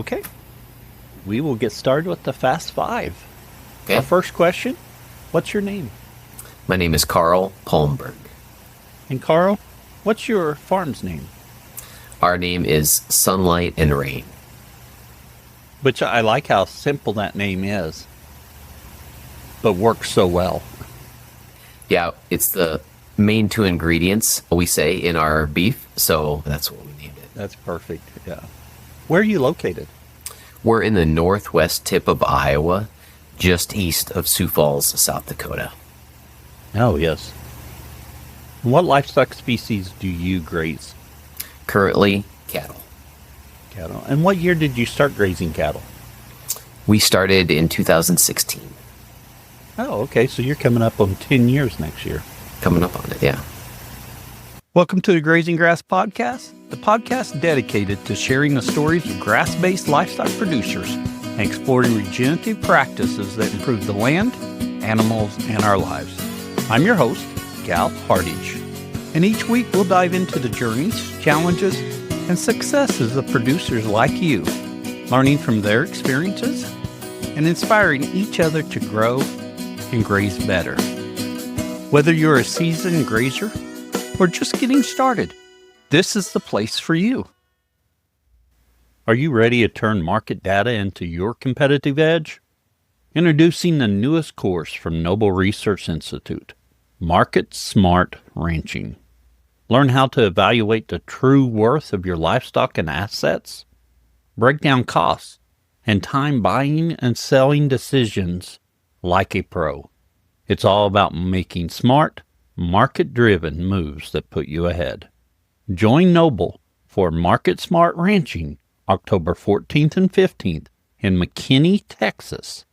Okay. We will get started with the Fast Five. Okay. Our first question, what's your name? My name is Karl Palmberg. And Karl, what's your farm's name? Our name is Sunlight and Rain. Which I like how simple that name is, but works so well. Yeah, it's the main two ingredients we say in our beef, so that's what we named it. That's perfect, yeah. Where are you located? We're in the northwest tip of Iowa, just east of Sioux Falls, South Dakota. Oh, yes. And what livestock species do you graze? Currently, cattle. Cattle. And what year did you start grazing cattle? We started in 2016. Oh, okay. So you're coming up on 10 years next year. Coming up on it, yeah. Welcome to the Grazing Grass Podcast, the podcast dedicated to sharing the stories of grass-based livestock producers and exploring regenerative practices that improve the land, animals, and our lives. I'm your host, Gal Hardage. And each week we'll dive into the journeys, challenges, and successes of producers like you, learning from their experiences and inspiring each other to grow and graze better. Whether you're a seasoned grazer or just getting started, this is the place for you. Are you ready to turn market data into your competitive edge? Introducing the newest course from Noble Research Institute, Market Smart Ranching. Learn how to evaluate the true worth of your livestock and assets, break down costs, and time buying and selling decisions like a pro. It's all about making smart, market-driven moves that put you ahead. Join Noble for Market Smart Ranching, October 14th and 15th in McKinney, Texas.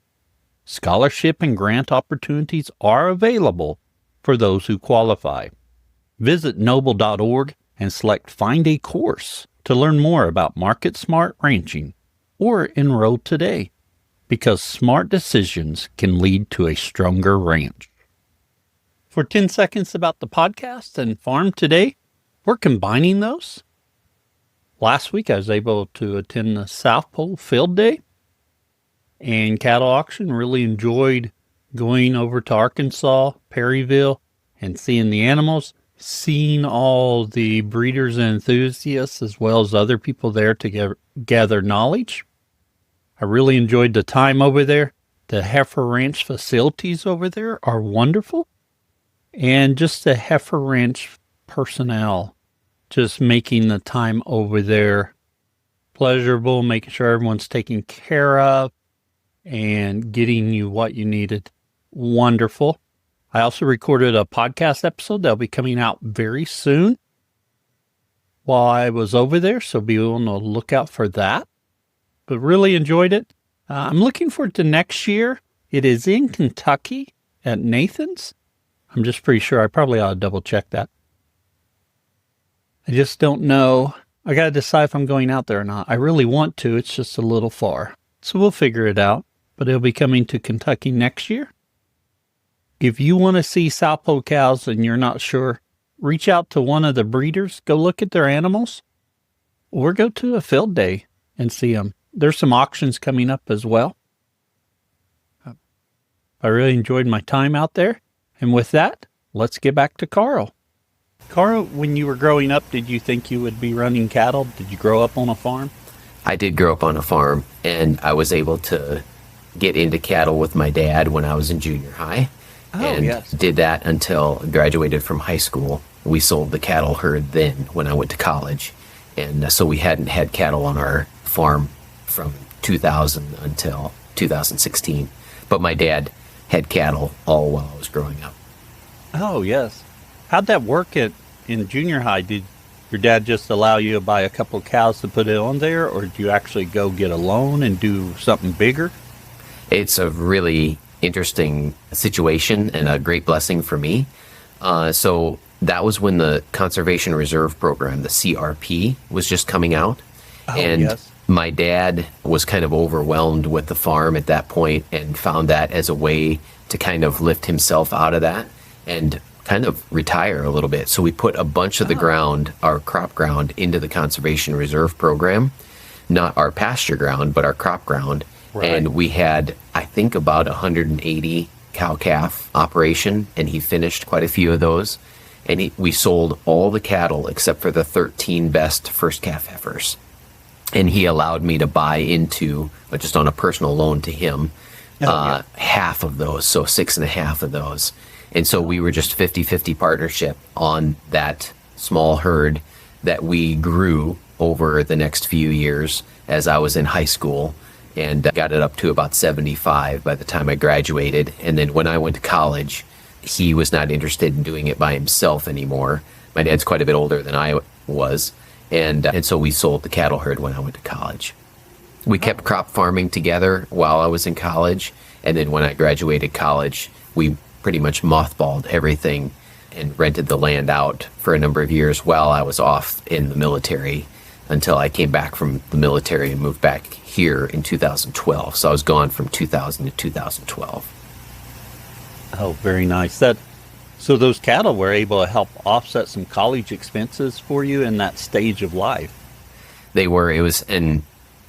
Scholarship and grant opportunities are available for those who qualify. Visit noble.org and select Find a Course to learn more about Market Smart Ranching or enroll today, because smart decisions can lead to a stronger ranch. For 10 seconds about the podcast and farm today, we're combining those. Last week I was able to attend the South Pole Field Day and cattle auction. Really enjoyed going over to Arkansas, Perryville, and seeing the animals. Seeing all the breeders and enthusiasts as well as other people there to gather knowledge. I really enjoyed the time over there. The heifer ranch facilities over there are wonderful. And just the heifer ranch personnel, just making the time over there pleasurable, making sure everyone's taken care of and getting you what you needed. Wonderful. I also recorded a podcast episode that'll be coming out very soon while I was over there, so be on the lookout for that. But really enjoyed it. I'm looking forward to next year. It is in Kentucky at Nathan's. I'm just pretty sure. I probably ought to double check that. I just don't know. I got to decide if I'm going out there or not. I really want to. It's just a little far. So we'll figure it out. But it'll be coming to Kentucky next year. If you want to see South Pole cows and you're not sure, reach out to one of the breeders, go look at their animals, or go to a field day and see them. There's some auctions coming up as well. I really enjoyed my time out there. And with that, let's get back to Karl. Karl, when you were growing up, did you think you would be running cattle? Did you grow up on a farm? I did grow up on a farm, and I was able to get into cattle with my dad when I was in junior high. Yes. Did that until I graduated from high school. We sold the cattle herd then when I went to college. And so we hadn't had cattle on our farm from 2000 until 2016. But my dad had cattle all while I was growing up. Oh, yes. How'd that work in junior high? Did your dad just allow you to buy a couple of cows to put it on there, or did you actually go get a loan and do something bigger? It's a really interesting situation and a great blessing for me. So that was when the Conservation Reserve Program, the CRP, was just coming out. Yes. My dad was kind of overwhelmed with the farm at that point and found that as a way to kind of lift himself out of that and kind of retire a little bit. So we put a bunch of the ground, our crop ground, into the Conservation Reserve Program. not our pasture ground, but our crop ground. Right. And we had, I think, about 180 cow-calf operation, and he finished quite a few of those. And we sold all the cattle except for the 13 best first calf heifers. And he allowed me to buy into, just on a personal loan to him, half of those, so 6.5 of those. And so we were just 50-50 partnership on that small herd that we grew over the next few years as I was in high school, and got it up to about 75 by the time I graduated. And then when I went to college, he was not interested in doing it by himself anymore. My dad's quite a bit older than I was, and so we sold the cattle herd when I went to college. We kept crop farming together while I was in college, and then when I graduated college, we pretty much mothballed everything and rented the land out for a number of years while I was off in the military, until I came back from the military and moved back here in 2012. So I was gone from 2000 to 2012. Oh, very nice. So those cattle were able to help offset some college expenses for you in that stage of life. They were. It was, and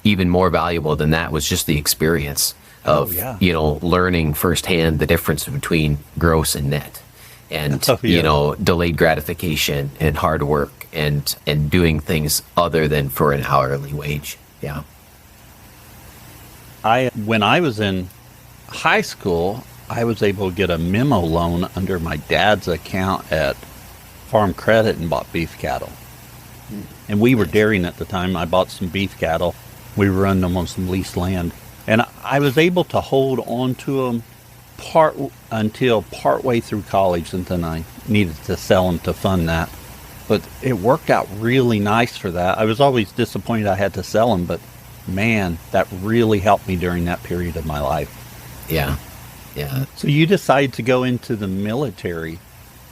even more valuable than that was just the experience of, learning firsthand the difference between gross and net, and, delayed gratification and hard work and doing things other than for an hourly wage. Yeah. When I was in high school, I was able to get a memo loan under my dad's account at Farm Credit and bought beef cattle. And we were dairying at the time. I bought some beef cattle. We were running them on some leased land. And I was able to hold on to them until partway through college, and then I needed to sell them to fund that. But it worked out really nice for that. I was always disappointed I had to sell them, but man, that really helped me during that period of my life. Yeah. Yeah. So you decided to go into the military.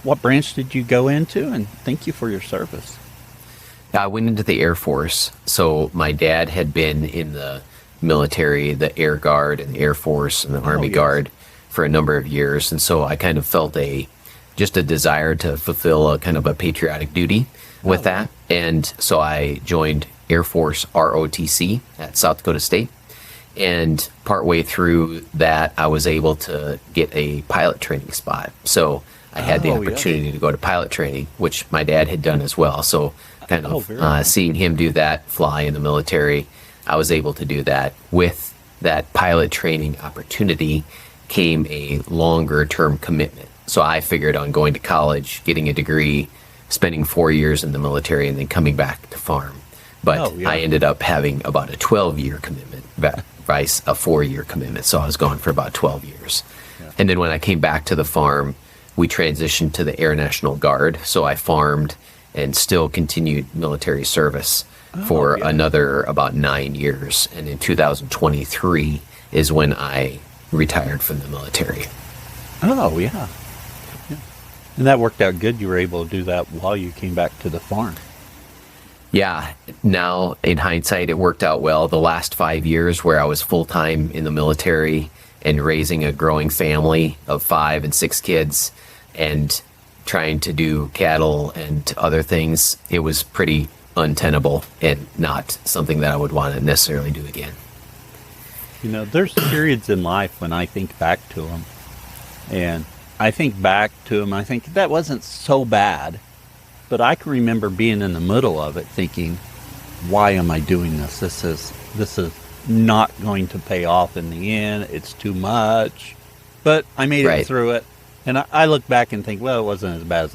What branch did you go into? And thank you for your service. I went into the Air Force. So my dad had been in the military, the Air Guard and the Air Force and the Army Guard for a number of years. And so I kind of felt just a desire to fulfill a kind of a patriotic duty with that. And so I joined Air Force ROTC at South Dakota State. And partway through that, I was able to get a pilot training spot. So I had the opportunity to go to pilot training, which my dad had done as well. So kind of seeing him do that, fly in the military, I was able to do that. With that pilot training opportunity came a longer term commitment. So I figured on going to college, getting a degree, spending 4 years in the military, and then coming back to farm. But I ended up having about a 12-year commitment versus a 4-year commitment. So I was gone for about 12 years. Yeah. And then when I came back to the farm, we transitioned to the Air National Guard. So I farmed and still continued military service for another about 9 years. And in 2023 is when I retired from the military. Oh, yeah. And that worked out good. You were able to do that while you came back to the farm. Yeah. Now, in hindsight, it worked out well. The last 5 years where I was full-time in the military and raising a growing family of 5 and 6 kids and trying to do cattle and other things, it was pretty untenable and not something that I would want to necessarily do again. You know, there's periods in life when I think back to them, and I think back to them, I think that wasn't so bad, but I can remember being in the middle of it thinking, why am I doing this? This is not going to pay off in the end. It's too much. But I made it through it, and I look back and think, well, it wasn't as bad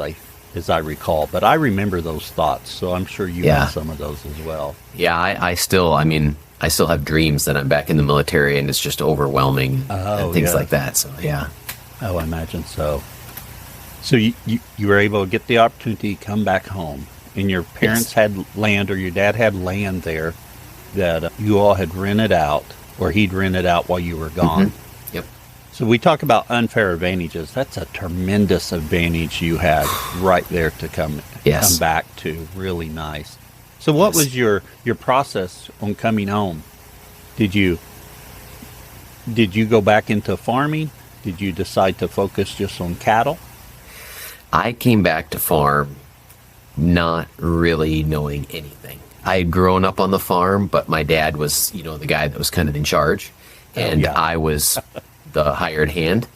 as I recall, but I remember those thoughts, so I'm sure you had some of those as well. Yeah, I still have dreams that I'm back in the military and it's just overwhelming and things like that. So, yeah. Oh, I imagine so. So you were able to get the opportunity to come back home, and your parents had land, or your dad had land there that you all had rented out, or he'd rented out while you were gone. Mm-hmm. Yep. So we talk about unfair advantages. That's a tremendous advantage you had right there to come back to. Really nice. So what was your process on coming home? Did you go back into farming? Did you decide to focus just on cattle? I came back to farm not really knowing anything. I had grown up on the farm, but my dad was, the guy that was kind of in charge, and I was the hired hand.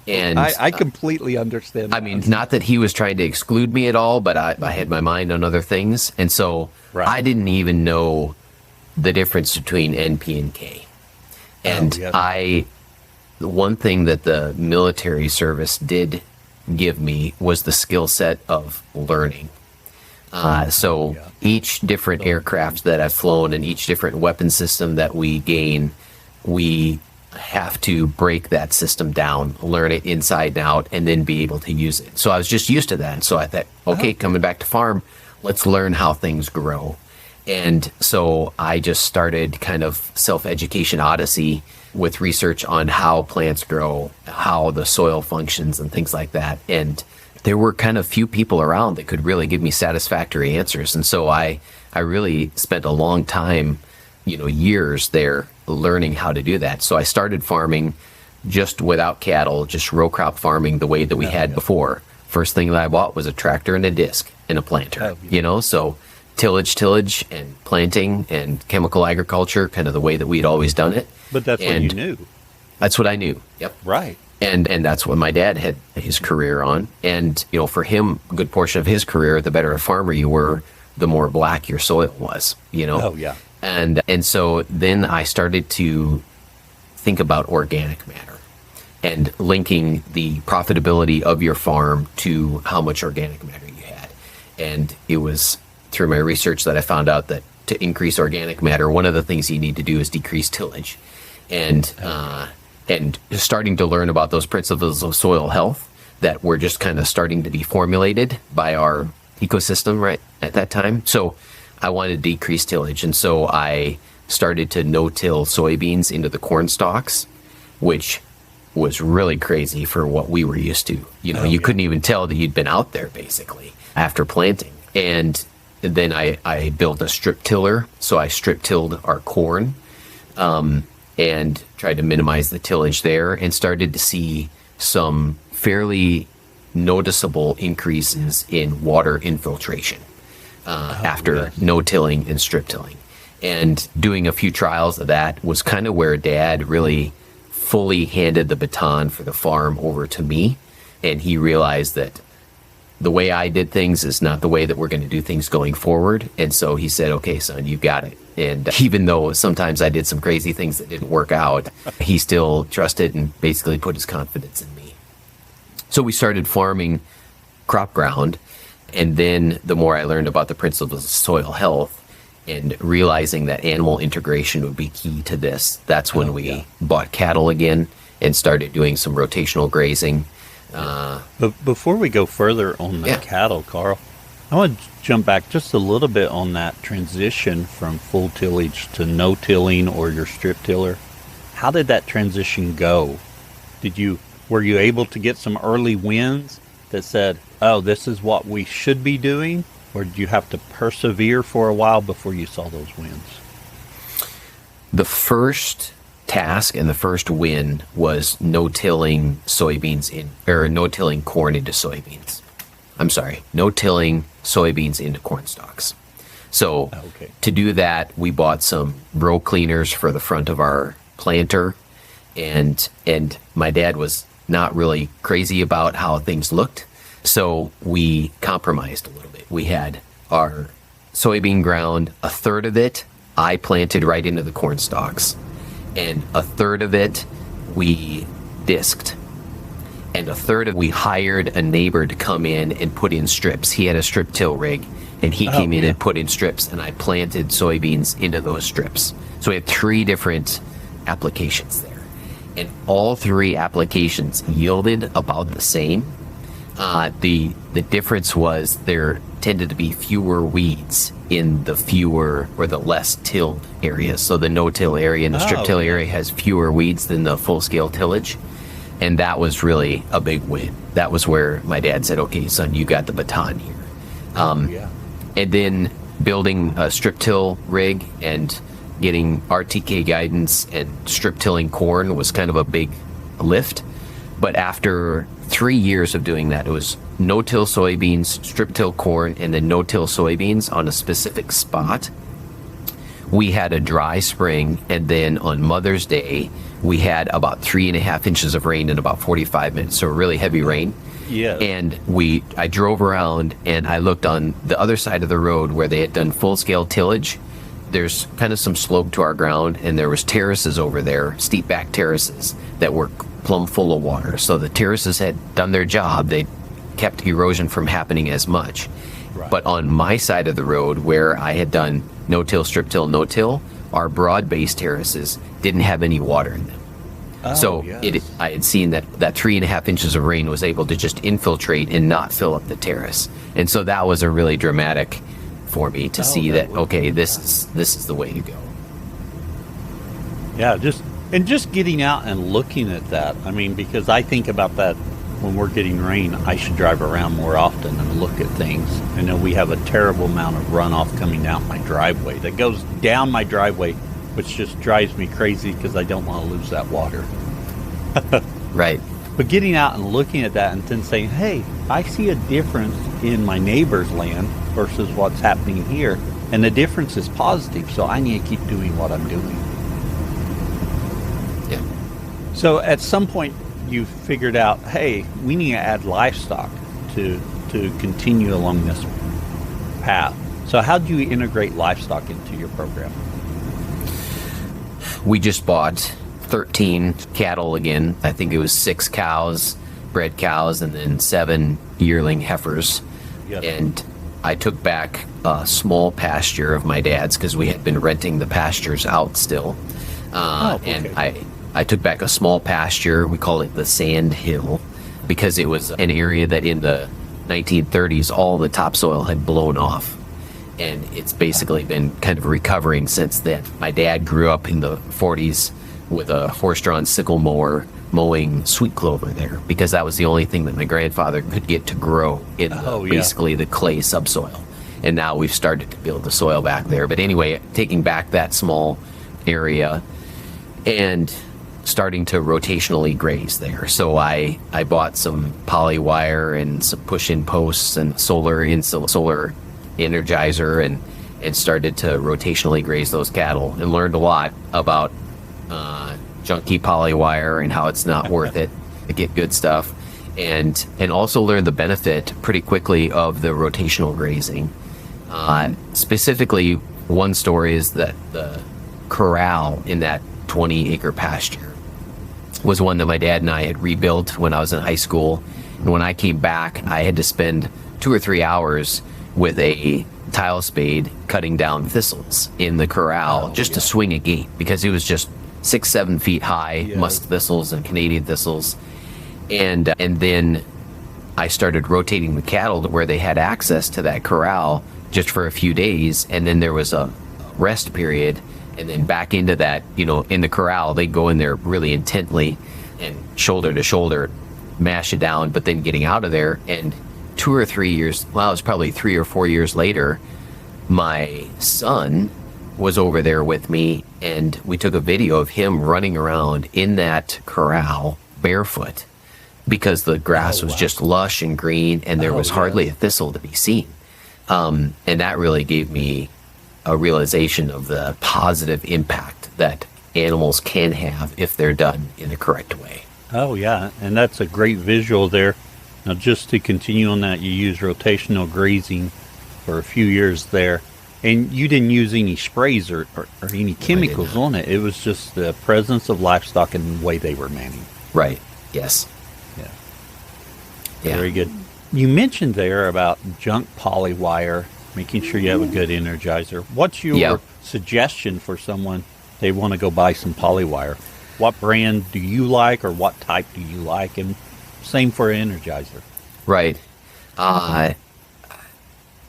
And I completely understand. I mean, not that he was trying to exclude me at all, but I had my mind on other things. And so I didn't even know the difference between NP and K. And the one thing that the military service did give me was the skill set of learning. So each different aircraft that I've flown and each different weapon system that we gain, we have to break that system down, learn it inside and out, and then be able to use it. So I was just used to that. And so I thought, okay, coming back to farm, let's learn how things grow. And so I just started kind of self-education odyssey with research on how plants grow, how the soil functions and things like that. And there were kind of few people around that could really give me satisfactory answers. And so I really spent a long time, years there learning how to do that. So I started farming just without cattle, just row crop farming the way that we had before. First thing that I bought was a tractor and a disc and a planter, so tillage and planting and chemical agriculture, kind of the way that we'd always done it. But that's what you knew. That's what I knew. Yep. Right. And that's what my dad had his career on. And, for him, a good portion of his career, the better a farmer you were, the more black your soil was, Oh, yeah. And so then I started to think about organic matter and linking the profitability of your farm to how much organic matter you had. And it was through my research that I found out that to increase organic matter, one of the things you need to do is decrease tillage. And starting to learn about those principles of soil health that were just kind of starting to be formulated by our ecosystem right at that time. So I wanted to decrease tillage. And so I started to no-till soybeans into the corn stalks, which was really crazy for what we were used to. You couldn't even tell that you'd been out there basically after planting. And then I built a strip tiller. So I strip tilled our corn and tried to minimize the tillage there, and started to see some fairly noticeable increases in water infiltration after no-tilling and strip tilling. And doing a few trials of that was kind of where Dad really fully handed the baton for the farm over to me. And he realized that the way I did things is not the way that we're going to do things going forward. And so he said, okay, son, you got it. And even though sometimes I did some crazy things that didn't work out, he still trusted and basically put his confidence in me. So we started farming crop ground. And then the more I learned about the principles of soil health and realizing that animal integration would be key to this, that's when we bought cattle again and started doing some rotational grazing. But before we go further on the cattle, Karl, I want to jump back just a little bit on that transition from full tillage to no tilling or your strip tiller. How did that transition go? Were you able to get some early wins that said, oh, this is what we should be doing? Or did you have to persevere for a while before you saw those wins? The first task and the first win was no-tilling no-tilling corn into soybeans. I'm sorry, no-tilling soybeans into corn stalks. So to do that, we bought some row cleaners for the front of our planter, and my dad was not really crazy about how things looked. So we compromised a little bit. We had our soybean ground, a third of it I planted right into the corn stalks, and a third of it we disked, and a third of we hired a neighbor to come in and put in strips. He had a strip till rig, and he came in and put in strips, and I planted soybeans into those strips. So we had 3 different applications there, and all 3 applications yielded about the same. The difference was there tended to be fewer weeds in the fewer or the less tilled areas. So the no-till area and the strip-till area has fewer weeds than the full-scale tillage. And that was really a big win. That was where my dad said, okay, son, you got the baton here. And then building a strip-till rig and getting RTK guidance and strip-tilling corn was kind of a big lift. But after 3 years of doing that, it was no-till soybeans, strip-till corn, and then no-till soybeans on a specific spot. we had a dry spring, and then on Mother's Day, we had about 3.5 inches of rain in about 45 minutes. So really heavy rain. Yeah. And I drove around and I looked on the other side of the road where they had done full-scale tillage. There's kind of some slope to our ground, and there was terraces over there, steep back terraces that were plumb full of water. So the terraces had done their job. They kept erosion from happening as much. Right. But on my side of the road where I had done no-till, strip-till, no-till, our broad-based terraces didn't have any water in them. Oh, So yes. I had seen that 3.5 inches of rain was able to just infiltrate and not fill up the terrace. And so that was a really dramatic for me to see that, okay, this is the way to go. Yeah, just getting out and looking at that. I mean, because I think about that when we're getting rain, I should drive around more often and look at things. I know we have a terrible amount of runoff coming out my driveway that goes down my driveway, which just drives me crazy because I don't want to lose that water. Right. But getting out and looking at that and then saying, hey, I see a difference in my neighbor's land versus what's happening here. And the difference is positive, so I need to keep doing what I'm doing. Yeah. So at some point you figured out, hey, we need to add livestock to continue along this path. So how do you integrate livestock into your program? We just bought 13 cattle again. I think it was 6 cows, bred cows, and then 7 yearling heifers. Yep. And I took back a small pasture of my dad's because we had been renting the pastures out still. Okay. And I took back a small pasture. We call it the Sand Hill because it was an area that in the 1930s, all the topsoil had blown off. And it's basically been kind of recovering since then. My dad grew up in the 40s with a horse-drawn sickle mower mowing sweet clover there because that was the only thing that my grandfather could get to grow in basically the clay subsoil. And now we've started to build the soil back there. But anyway, taking back that small area and starting to rotationally graze there. So I bought some poly wire and some push-in posts and solar energizer and started to rotationally graze those cattle and learned a lot about junky poly wire and how it's not worth it to get good stuff, and also learned the benefit pretty quickly of the rotational grazing. Specifically, one story is that the corral in that 20-acre pasture was one that my dad and I had rebuilt when I was in high school, and when I came back I had to spend 2 or 3 hours with a tile spade cutting down thistles in the corral to swing a gate because it was just 6-7 feet high, musk thistles and Canadian thistles. And then I started rotating the cattle to where they had access to that corral just for a few days, and then there was a rest period, and then back into that, in the corral they'd go in there really intently and shoulder to shoulder mash it down, but then getting out of there. And 2 or 3 years, well, it was probably 3 or 4 years later, my son was over there with me, and we took a video of him running around in that corral barefoot because the grass was just lush and green, and there was hardly a thistle to be seen. And that really gave me a realization of the positive impact that animals can have if they're done in the correct way. Oh, yeah, and that's a great visual there. Now, just to continue on that, you use rotational grazing for a few years there, and you didn't use any sprays or any chemicals on it. It was just the presence of livestock and the way they were managed. Right, yes. Yeah. Very good. You mentioned there about junk poly wire, making sure you have a good energizer. What's your suggestion for someone they want to go buy some poly wire? What brand do you like, or what type do you like? And same for an energizer. Right.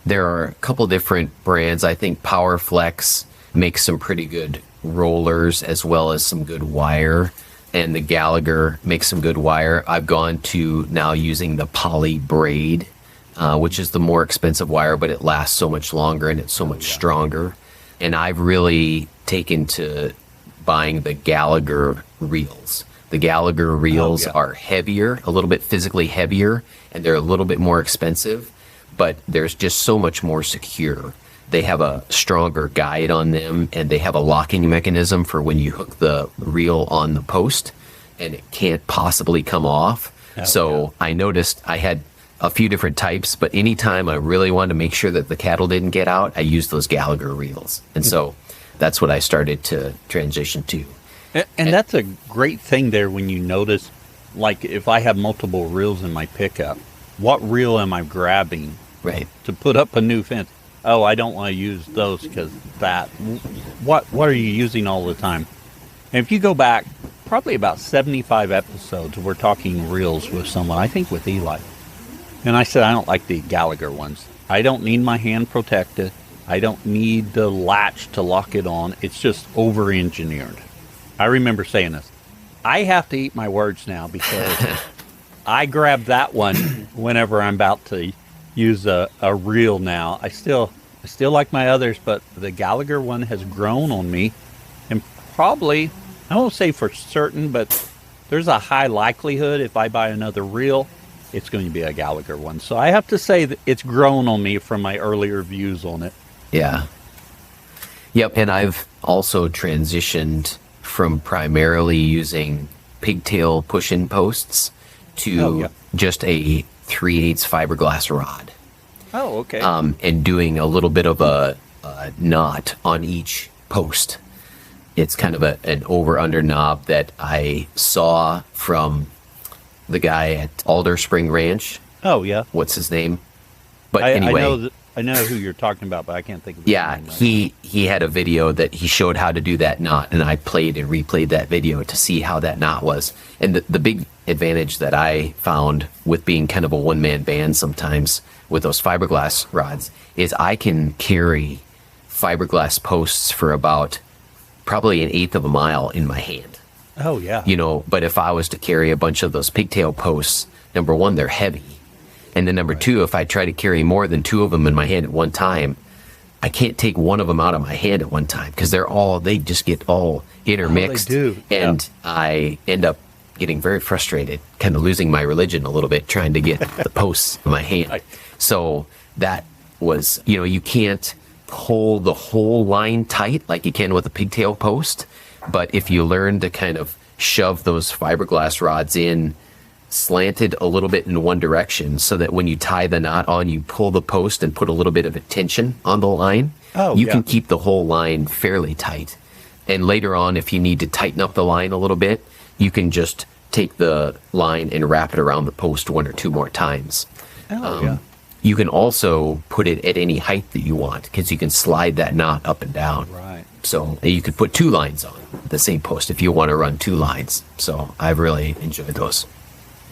There are a couple different brands. I think PowerFlex makes some pretty good rollers as well as some good wire. And the Gallagher makes some good wire. I've gone to now using the poly braid, which is the more expensive wire, but it lasts so much longer and it's so much stronger. And I've really taken to buying the Gallagher reels. The Gallagher reels are heavier, a little bit physically heavier, and they're a little bit more expensive, but there's just so much more secure they have a stronger guide on them, and they have a locking mechanism for when you hook the reel on the post, and it can't possibly come off. I noticed I had a few different types, but anytime I really wanted to make sure that the cattle didn't get out, I used those Gallagher reels. And so that's what I started to transition to. And that's a great thing there when you notice, like if I have multiple reels in my pickup, what reel am I grabbing to put up a new fence? Oh, I don't want to use those because that. What are you using all the time? And if you go back, probably about 75 episodes, we're talking reels with someone, I think with Eli. And I said, I don't like the Gallagher ones. I don't need my hand protected. I don't need the latch to lock it on. It's just over-engineered. I remember saying this. I have to eat my words now because I grab that one whenever I'm about to use a reel now. I still like my others, but the Gallagher one has grown on me. And probably, I won't say for certain, but there's a high likelihood if I buy another reel, it's going to be a Gallagher one. So I have to say that it's grown on me from my earlier views on it. Yeah. Yep. And I've also transitioned from primarily using pigtail push-in posts to just a 3/8 fiberglass rod. Oh, okay. And doing a little bit of a knot on each post. It's kind of an over-under knob that I saw from the guy at Alder Spring Ranch. Oh, yeah. What's his name? But anyway. I know who you're talking about, but I can't think of his name. He had a video that he showed how to do that knot, and I played and replayed that video to see how that knot was. And the big advantage that I found with being kind of a one-man band sometimes with those fiberglass rods is I can carry fiberglass posts for about probably 1/8 of a mile in my hand. Oh, yeah. But if I was to carry a bunch of those pigtail posts, number one, they're heavy. And then number two, if I try to carry more than 2 of them in my hand at one time, I can't take one of them out of my hand at one time because they just get all intermixed. Oh, they do. And I end up getting very frustrated, kind of losing my religion a little bit, trying to get the posts in my hand. So that was, you can't pull the whole line tight like you can with a pigtail post. But if you learn to kind of shove those fiberglass rods in slanted a little bit in one direction so that when you tie the knot on, you pull the post and put a little bit of a tension on the line, you can keep the whole line fairly tight. And later on, if you need to tighten up the line a little bit, you can just take the line and wrap it around the post 1 or 2 more times. You can also put it at any height that you want because you can slide that knot up and down. Right. So you could put 2 lines on the same post if you want to run 2 lines. So I've really enjoyed those.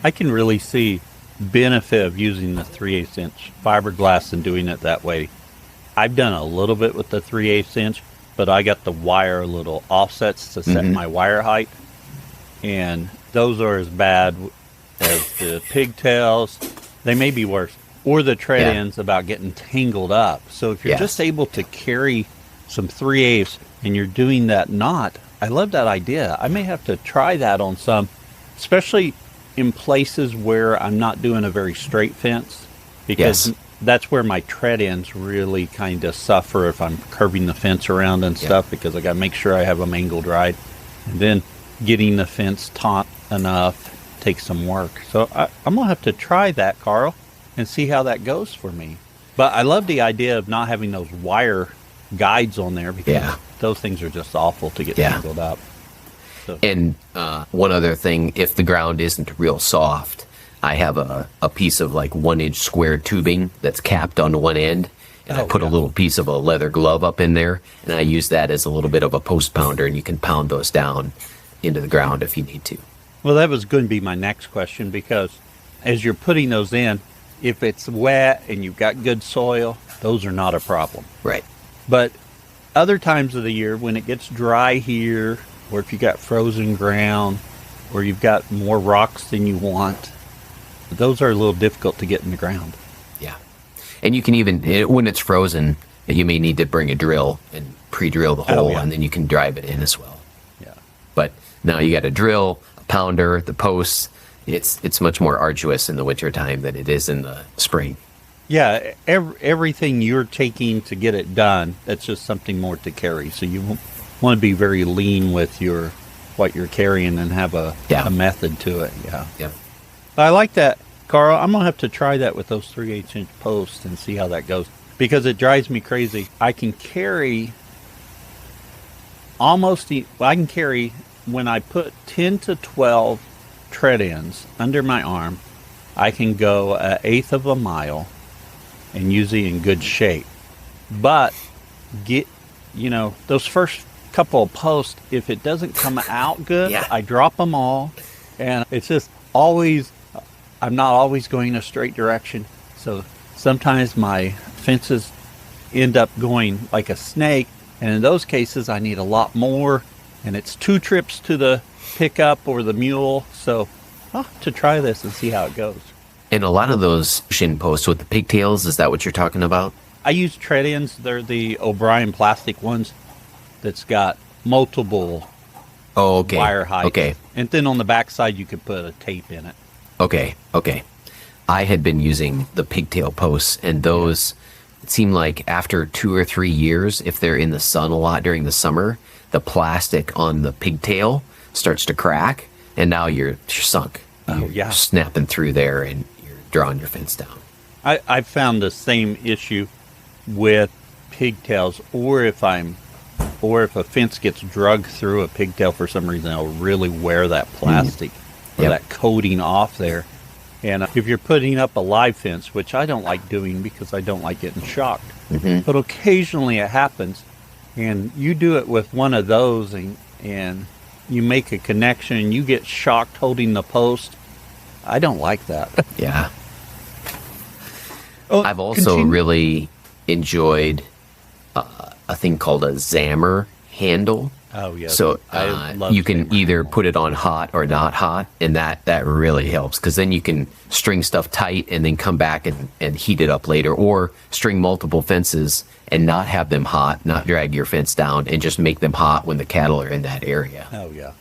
I can really see benefit of using the 3/8 inch fiberglass and doing it that way. I've done a little bit with the 3/8 inch, but I got the wire little offsets to set my wire height, and those are as bad as the pigtails. They may be worse, or the tread ends about getting tangled up. So if you're just able to carry some 3/8 and you're doing that knot, I love that idea. I may have to try that on some, especially in places where I'm not doing a very straight fence, because that's where my tread ends really kind of suffer if I'm curving the fence around and stuff, because I got to make sure I have them angled right. And then getting the fence taut enough takes some work. So I'm going to have to try that, Karl, and see how that goes for me. But I love the idea of not having those wire guides on there, because those things are just awful to get tangled up. And one other thing, if the ground isn't real soft, I have a piece of like 1-inch square tubing that's capped on one end, and I put a little piece of a leather glove up in there, and I use that as a little bit of a post pounder, and you can pound those down into the ground if you need to. Well, that was going to be my next question, because as you're putting those in, if it's wet and you've got good soil, those are not a problem. Right. But other times of the year, when it gets dry here, or if you got frozen ground, or you've got more rocks than you want, those are a little difficult to get in the ground. Yeah. And you can even, when it's frozen, you may need to bring a drill and pre-drill the hole, and then you can drive it in as well. Yeah. But now you got a drill, a pounder, the posts. It's much more arduous in the wintertime than it is in the spring. Yeah, everything you're taking to get it done, that's just something more to carry. So you want to be very lean with what you're carrying and have a method to it. Yeah. Yeah. But I like that, Carl. I'm going to have to try that with those 3/8-inch posts and see how that goes, because it drives me crazy. I can carry when I put 10 to 12 tread ends under my arm, I can go 1/8 of a mile and usually in good shape. But those first couple of posts, if it doesn't come out good, I drop them all, and it's just I'm not always going a straight direction. So sometimes my fences end up going like a snake, and in those cases I need a lot more, and it's 2 trips to the pickup or the mule. So I'll have to try this and see how it goes. And a lot of those shin posts with the pigtails, is that what you're talking about? I use tread ends. They're the O'Brien plastic ones that's got multiple wire heights. Okay. And then on the back side, you could put a tape in it. Okay. I had been using the pigtail posts, and those, it seemed like after 2 or 3 years, if they're in the sun a lot during the summer, the plastic on the pigtail starts to crack, and now you're sunk. You're snapping through there, and you're drawing your fence down. I found the same issue with pigtails, or if a fence gets drugged through a pigtail for some reason, it'll really wear that plastic or that coating off there. And if you're putting up a live fence, which I don't like doing because I don't like getting shocked, but occasionally it happens, and you do it with one of those, and you make a connection, and you get shocked holding the post. I don't like that. Yeah. I've also really enjoyed a thing called a Zammer handle. Oh, yes. So you can either put it on hot or not hot, and that really helps, because then you can string stuff tight and then come back and heat it up later, or string multiple fences and not have them hot, not drag your fence down, and just make them hot when the cattle are in that area. Oh, yeah.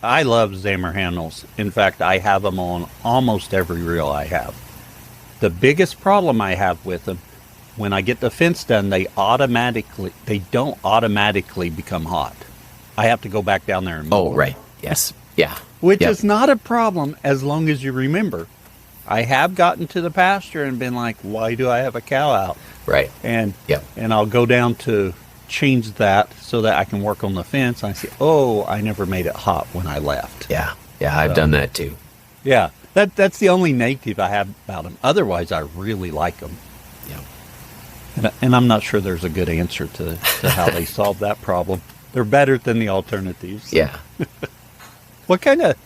I love Zammer handles. In fact, I have them on almost every reel I have. The biggest problem I have with them, when I get the fence done, they don't automatically become hot. I have to go back down there and mow. Oh, right. Yes. Yeah. Which is not a problem as long as you remember. I have gotten to the pasture and been like, why do I have a cow out? Right. And I'll go down to change that so that I can work on the fence. I say, I never made it hot when I left. Yeah. Yeah, I've done that too. Yeah. That's the only negative I have about them. Otherwise, I really like them. Yeah. And I'm not sure there's a good answer to how they solve that problem. They're better than the alternatives. Yeah. What kind of,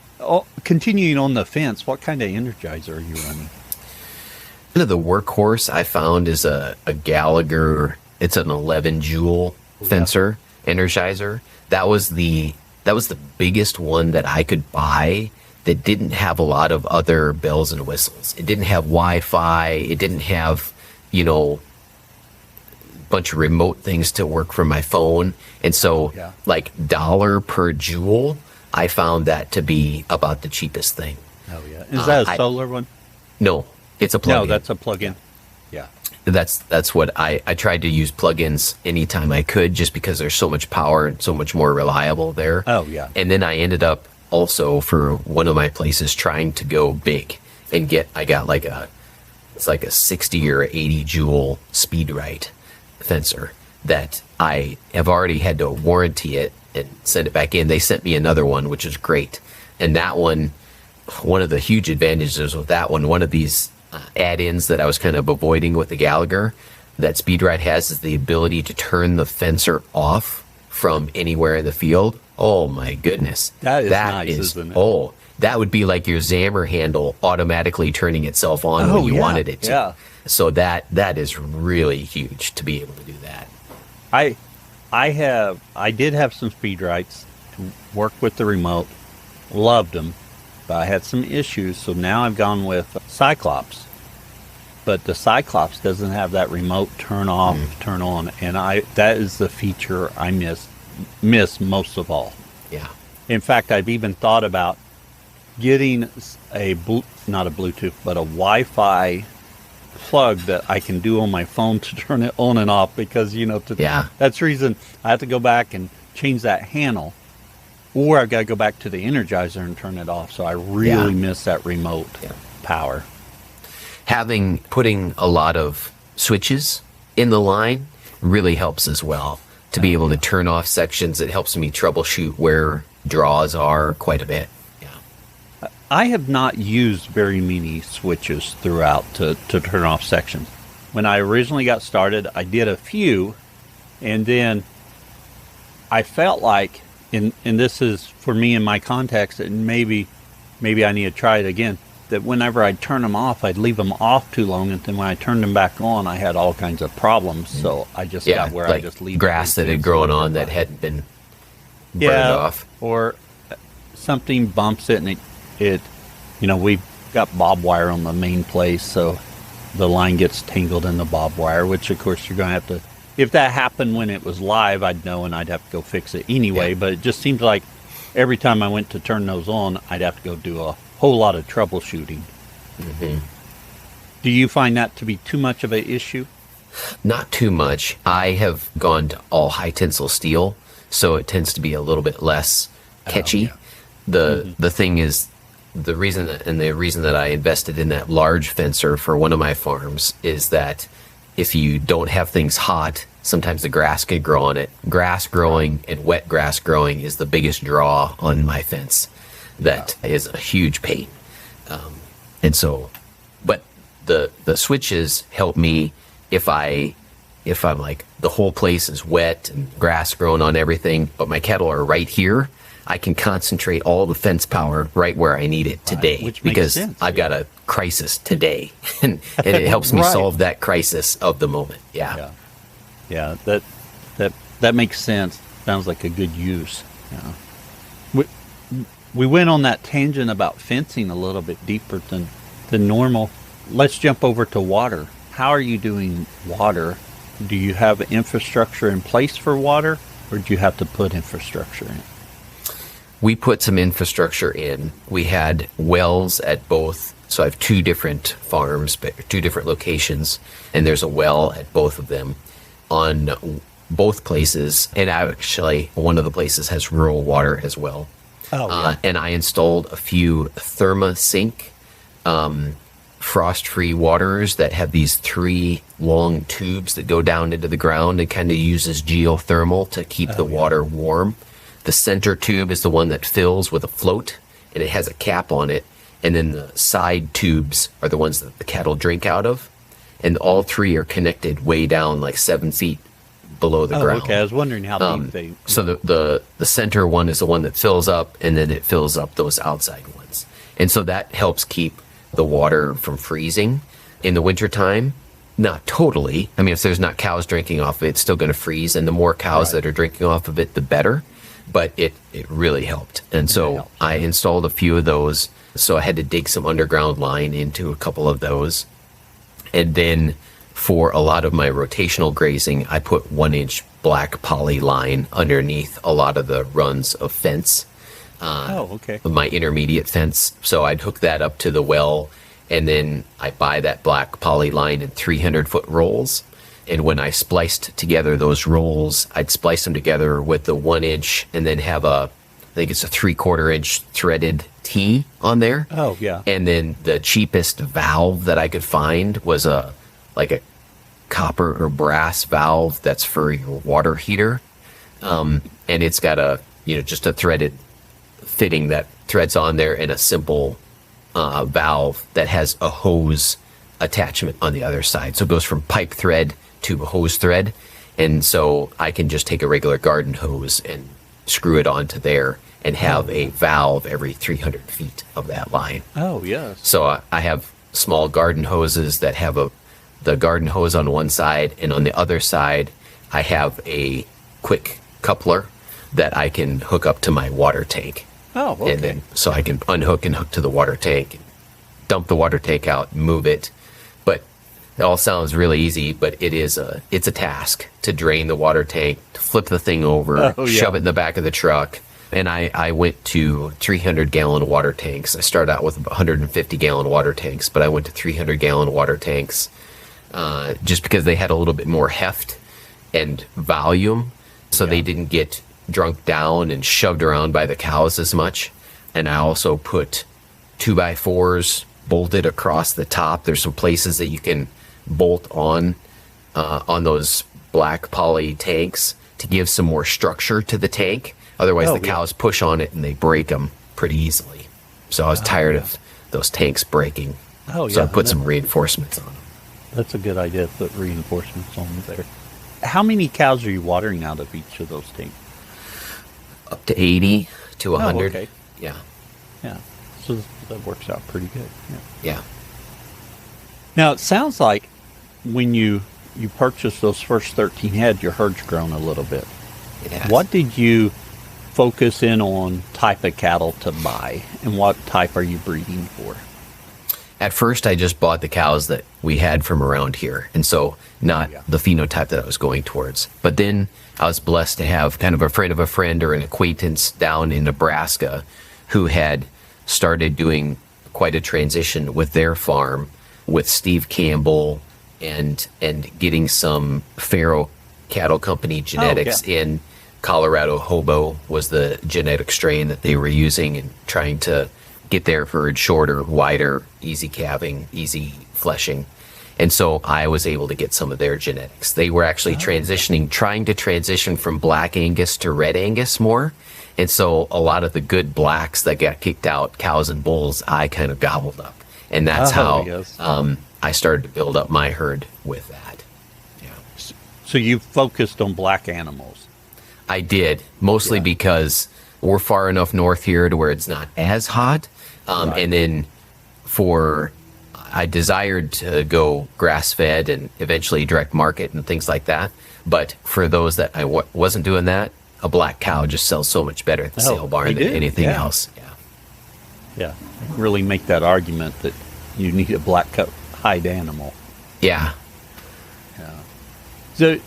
continuing on the fence, what kind of Energizer are you running? The workhorse I found is a Gallagher. It's an 11 joule fencer Energizer. That was the biggest one that I could buy that didn't have a lot of other bells and whistles. It didn't have Wi-Fi. It didn't have, a bunch of remote things to work from my phone. And so like $1 per joule, I found that to be about the cheapest thing. Oh, yeah. Is that a solar one? No, it's a plug-in. No, that's a plug-in. Yeah. That's what I tried to use plugins anytime I could, just because there's so much power and so much more reliable there. Oh, yeah. And then I ended up also, for one of my places, trying to go big and I got it's like a 60 or 80 joule Speedrite fencer that I have already had to warranty it and send it back in. They sent me another one, which is great. And that one of the huge advantages with that one of these add-ins that I was kind of avoiding with the Gallagher that Speedrite has is the ability to turn the fencer off from anywhere in the field. Oh my goodness. That is nice, isn't it? Oh, that would be like your Zammer handle automatically turning itself on when you wanted it to. Yeah. So that is really huge to be able to do that. I did have some Speedrites to work with the remote. Loved them, but I had some issues, so now I've gone with Cyclops. But the Cyclops doesn't have that remote turn off, turn on, and that is the feature I miss most of all. Yeah. In fact, I've even thought about getting not a Bluetooth, but a Wi-Fi plug that I can do on my phone to turn it on and off because, that's the reason I have to go back and change that handle. Or I've got to go back to the Energizer and turn it off. So I really miss that remote power. Putting a lot of switches in the line really helps as well. To be able to turn off sections, it helps me troubleshoot where draws are quite a bit. Yeah. I have not used very many switches throughout to turn off sections. When I originally got started, I did a few, and then I felt like, and this is for me in my context, and maybe I need to try it again, that whenever I'd turn them off, I'd leave them off too long, and then when I turned them back on, I had all kinds of problems. So I just got where I just leave grass that had grown on that hadn't been burned off, or something bumps it, and it we've got bob wire on the main place, so the line gets tangled in the bob wire, which of course you're going to have to. If that happened when it was live, I'd know, and I'd have to go fix it anyway. Yeah. But it just seems like every time I went to turn those on, I'd have to go do a whole lot of troubleshooting. Mm-hmm. Do you find that to be too much of an issue? Not too much. I have gone to all high tensile steel, so it tends to be a little bit less catchy. The thing is, the reason that I invested in that large fencer for one of my farms is that if you don't have things hot, sometimes the grass can grow on it. Grass growing and wet grass growing is the biggest draw on my fence. That is a huge pain. But the switches help me if I'm like, the whole place is wet and grass growing on everything, but my cattle are right here. I can concentrate all the fence power right where I need it today, because I've got a crisis today, and it helps me solve that crisis of the moment. Yeah. That makes sense. Sounds like a good use. Yeah. We went on that tangent about fencing a little bit deeper than normal. Let's jump over to water. How are you doing water? Do you have infrastructure in place for water, or do you have to put infrastructure in? We put some infrastructure in. We had wells at both. So I have two different farms, but two different locations, and there's a well at both of them. On both places, and actually one of the places has rural water as well. And I installed a few ThermaSync frost-free waterers that have these 3 long tubes that go down into the ground and kind of uses geothermal to keep the water warm. The center tube is the one that fills with a float, and it has a cap on it. And then the side tubes are the ones that the cattle drink out of. And all 3 are connected way down, like 7 feet below the ground. Okay. I was wondering how deep they... So the center one is the one that fills up, and then it fills up those outside ones. And so that helps keep the water from freezing in the wintertime. Not totally. I mean, if there's not cows drinking off of it, it's still going to freeze. And the more cows that are drinking off of it, the better. But it really helped. And so I installed a few of those. So I had to dig some underground line into a couple of those. And then for a lot of my rotational grazing, I put 1-inch black poly line underneath a lot of the runs of fence. My intermediate fence. So I'd hook that up to the well, and then I buy that black poly line in 300-foot rolls. And when I spliced together those rolls, I'd splice them together with the 1-inch, and then have I think it's a 3/4-inch threaded T on there. Oh, yeah. And then the cheapest valve that I could find was a copper or brass valve that's for your water heater. And it's got just a threaded fitting that threads on there, and a simple valve that has a hose attachment on the other side. So it goes from pipe thread to a hose thread. And so I can just take a regular garden hose and screw it onto there and have a valve every 300 feet of that line. Oh, yes. So I have small garden hoses that have the garden hose on one side, and on the other side, I have a quick coupler that I can hook up to my water tank. Oh, okay. And then, so I can unhook and hook to the water tank, dump the water tank out, move it. But it all sounds really easy, but it's a task to drain the water tank, to flip the thing over, shove it in the back of the truck, And I went to 300-gallon water tanks. I started out with 150-gallon water tanks, but I went to 300-gallon water tanks just because they had a little bit more heft and volume, so they didn't get drunk down and shoved around by the cows as much. And I also put 2x4s bolted across the top. There's some places that you can bolt on those black poly tanks to give some more structure to the tank. Otherwise, the cows push on it and they break them pretty easily. So I was tired of those tanks breaking. So I put some reinforcements on them. That's a good idea to put reinforcements on there. How many cows are you watering out of each of those tanks? Up to 80 to 100. Okay. Yeah. Yeah. So that works out pretty good. Yeah. Now, it sounds like when you purchased those first 13 head, your herd's grown a little bit. It has. What did you focus in on type of cattle to buy, and what type are you breeding for? At first, I just bought the cows that we had from around here, and so not the phenotype that I was going towards. But then I was blessed to have kind of a friend of a friend or an acquaintance down in Nebraska who had started doing quite a transition with their farm with Steve Campbell and getting some Faro Cattle Company genetics in Colorado. Hobo was the genetic strain that they were using and trying to get their herd shorter, wider, easy calving, easy fleshing. And so I was able to get some of their genetics. They were actually trying to transition from black Angus to red Angus more. And so a lot of the good blacks that got kicked out, cows and bulls, I kind of gobbled up. And that's how I started to build up my herd with that. Yeah. So you focused on black animals? I did, mostly because we're far enough north here to where it's not as hot. And then I desired to go grass-fed and eventually direct market and things like that. But for those that I wasn't doing that, a black cow just sells so much better at the sale barn than anything else. Yeah, really make that argument that you need a black hide animal. Yeah. So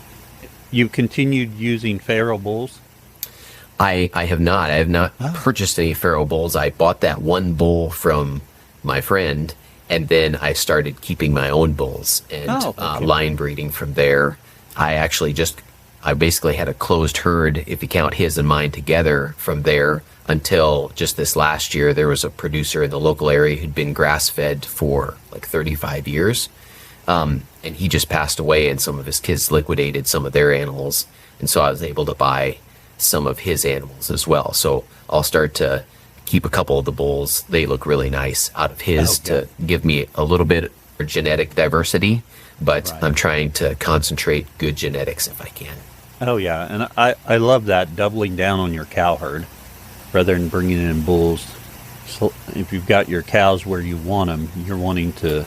you continued using Faro bulls? I have not. I have not purchased any Faro bulls. I bought that one bull from my friend, and then I started keeping my own bulls and line breeding from there. I basically had a closed herd, if you count his and mine together, from there until just this last year. There was a producer in the local area who'd been grass-fed for like 35 years. And he just passed away, and some of his kids liquidated some of their animals. And so I was able to buy some of his animals as well. So I'll start to keep a couple of the bulls. They look really nice out of his to give me a little bit of genetic diversity. But I'm trying to concentrate good genetics if I can. Oh, yeah. And I love that, doubling down on your cow herd rather than bringing in bulls. So if you've got your cows where you want them, you're wanting to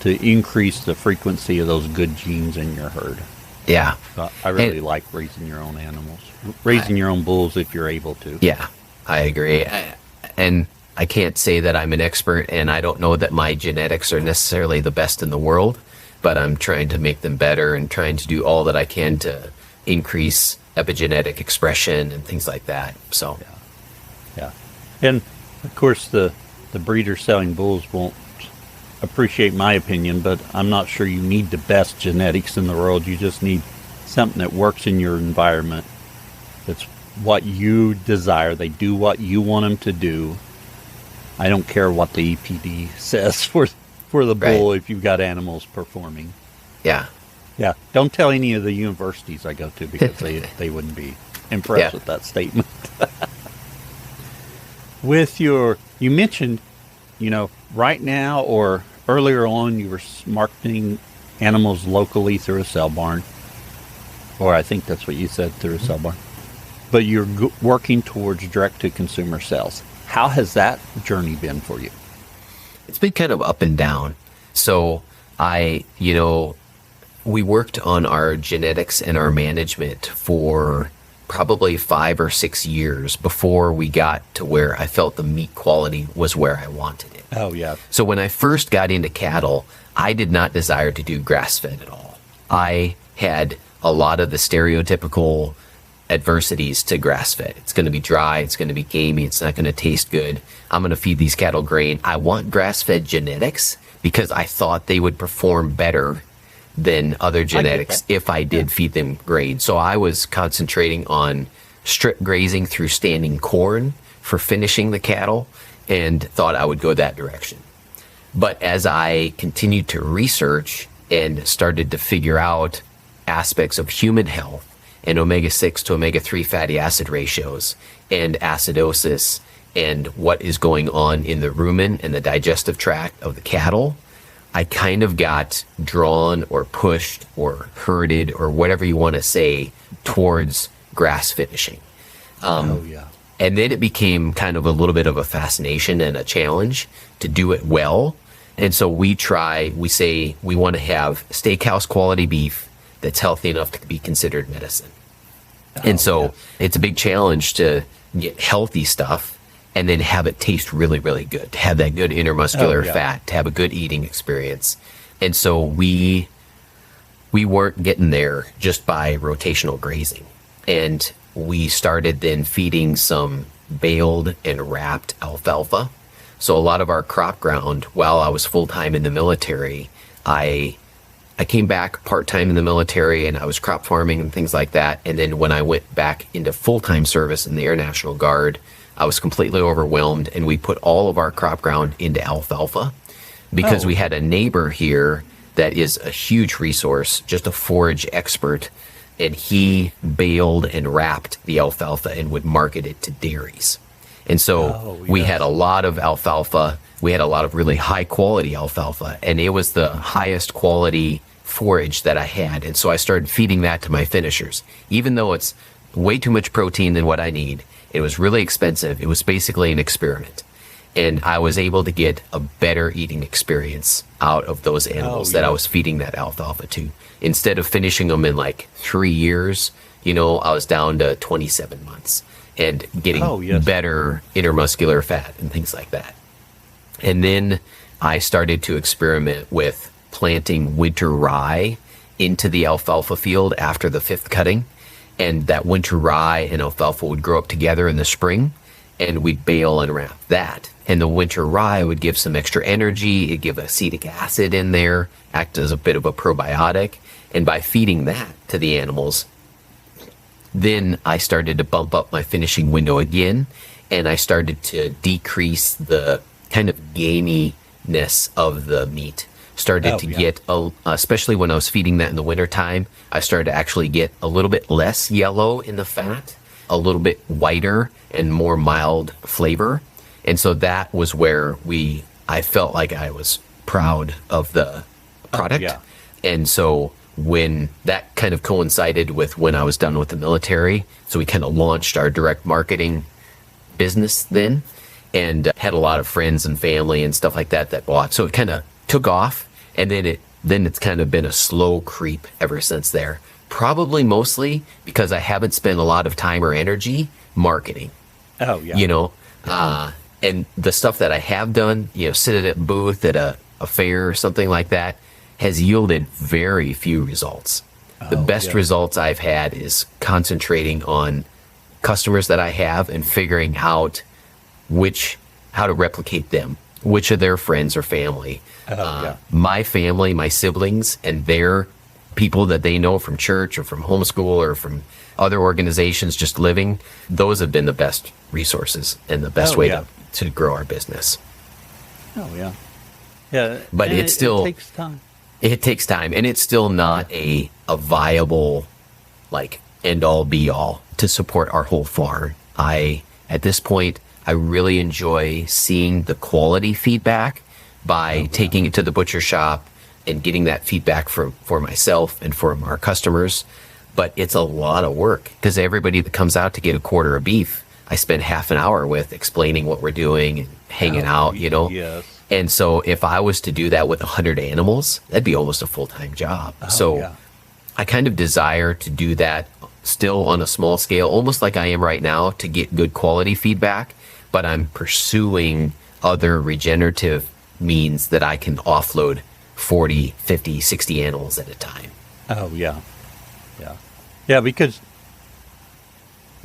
increase the frequency of those good genes in your herd. Yeah. So I really like raising your own animals. Raising your own bulls if you're able to. Yeah, I agree. And I can't say that I'm an expert, and I don't know that my genetics are necessarily the best in the world, but I'm trying to make them better and trying to do all that I can to increase epigenetic expression and things like that. So, yeah. And of course, the breeders selling bulls won't appreciate my opinion, but I'm not sure you need the best genetics in the world. You just need something that works in your environment. That's what you desire. They do what you want them to do. I don't care what the EPD says for the bull if you've got animals performing. Yeah. Don't tell any of the universities I go to, because they wouldn't be impressed with that statement. You mentioned, right now or earlier on, you were marketing animals locally through a sale barn, or I think that's what you said, through a sale barn. But you're working towards direct-to-consumer sales. How has that journey been for you? It's been kind of up and down. So we worked on our genetics and our management for probably 5 or 6 years before we got to where I felt the meat quality was where I wanted it. Oh, yeah. So when I first got into cattle, I did not desire to do grass-fed at all. I had a lot of the stereotypical adversities to grass fed. It's going to be dry. It's going to be gamey. It's not going to taste good. I'm going to feed these cattle grain. I want grass fed genetics because I thought they would perform better than other genetics if I did feed them grain. So I was concentrating on strip grazing through standing corn for finishing the cattle and thought I would go that direction. But as I continued to research and started to figure out aspects of human health and omega-6 to omega-3 fatty acid ratios and acidosis and what is going on in the rumen and the digestive tract of the cattle, I kind of got drawn or pushed or herded or whatever you want to say towards grass finishing. And then it became kind of a little bit of a fascination and a challenge to do it well. And so we say we want to have steakhouse quality beef that's healthy enough to be considered medicine. And so it's a big challenge to get healthy stuff and then have it taste really, really good, to have that good intermuscular fat, to have a good eating experience. And so we weren't getting there just by rotational grazing. And we started then feeding some baled and wrapped alfalfa. So a lot of our crop ground, while I was full-time in the military, I came back part-time in the military and I was crop farming and things like that. And then when I went back into full-time service in the Air National Guard, I was completely overwhelmed and we put all of our crop ground into alfalfa because we had a neighbor here that is a huge resource, just a forage expert. And he baled and wrapped the alfalfa and would market it to dairies. And so we had a lot of alfalfa. We had a lot of really high quality alfalfa, and it was the highest quality forage that I had. And so I started feeding that to my finishers. Even though it's way too much protein than what I need, it was really expensive. It was basically an experiment. And I was able to get a better eating experience out of those animals that I was feeding that alfalfa to. Instead of finishing them in like 3 years, I was down to 27 months and getting better intermuscular fat and things like that. And then I started to experiment with planting winter rye into the alfalfa field after the 5th cutting. And that winter rye and alfalfa would grow up together in the spring, and we'd bale and wrap that. And the winter rye would give some extra energy. It'd give acetic acid in there, act as a bit of a probiotic. And by feeding that to the animals, then I started to bump up my finishing window again, and I started to decrease the kind of gaminess of the meat. Started to get, especially when I was feeding that in the wintertime, I started to actually get a little bit less yellow in the fat, a little bit whiter and more mild flavor. And so that was where I felt like I was proud of the product. And so when that kind of coincided with when I was done with the military, so we kind of launched our direct marketing business then, and had a lot of friends and family and stuff like that bought. So it kind of took off, and then it's kind of been a slow creep ever since there. Probably mostly because I haven't spent a lot of time or energy marketing. And the stuff that I have done, sit at a booth at a fair or something like that, has yielded very few results. The best results I've had is concentrating on customers that I have and figuring out how to replicate them, which of their friends or family, my family, my siblings, and their people that they know from church or from homeschool or from other organizations just living, those have been the best resources and the best way to grow our business. But it takes time. It takes time, and it's still not a viable, like, end-all, be-all to support our whole farm. At this point, I really enjoy seeing the quality feedback by taking it to the butcher shop and getting that feedback for myself and for our customers. But it's a lot of work, because everybody that comes out to get a quarter of beef, I spend half an hour with explaining what we're doing and hanging out, Yes. And so if I was to do that with 100 animals, that'd be almost a full-time job. I kind of desire to do that still on a small scale, almost like I am right now, to get good quality feedback, but I'm pursuing other regenerative means that I can offload 40, 50, 60 animals at a time. Yeah, because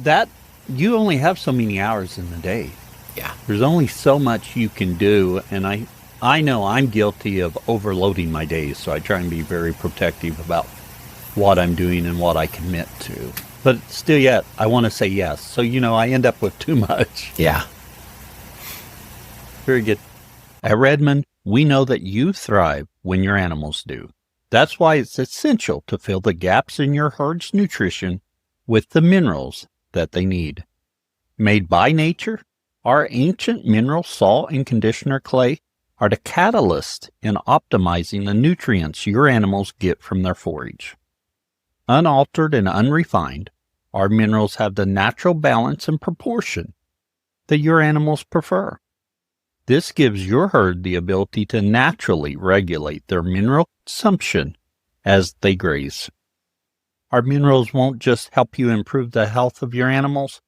that you only have so many hours in the day. Yeah. There's only so much you can do, and I know I'm guilty of overloading my days, so I try and be very protective about what I'm doing and what I commit to. But still yet, I want to say yes. So, I end up with too much. Yeah. Very good. At Redmond, we know that you thrive when your animals do. That's why it's essential to fill the gaps in your herd's nutrition with the minerals that they need. Made by nature, our ancient mineral salt and conditioner clay are the catalyst in optimizing the nutrients your animals get from their forage. Unaltered and unrefined, our minerals have the natural balance and proportion that your animals prefer. This gives your herd the ability to naturally regulate their mineral consumption as they graze. Our minerals won't just help you improve the health of your animals,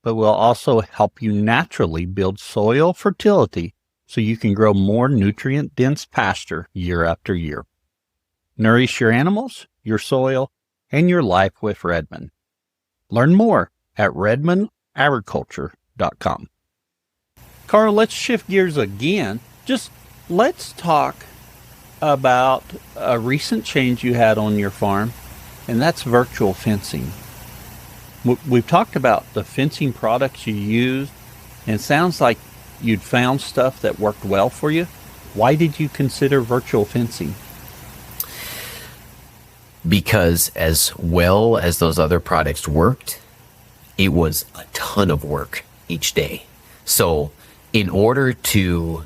but will also help you naturally build soil fertility so you can grow more nutrient-dense pasture year after year. Nourish your animals, your soil, and your life with Redmond. Learn more at redmondagriculture.com. Karl, let's shift gears again. Just let's talk about a recent change you had on your farm, and that's virtual fencing. We've talked about the fencing products you used, and it sounds like you'd found stuff that worked well for you. Why did you consider virtual fencing? Because as well as those other products worked, it was a ton of work each day. So in order to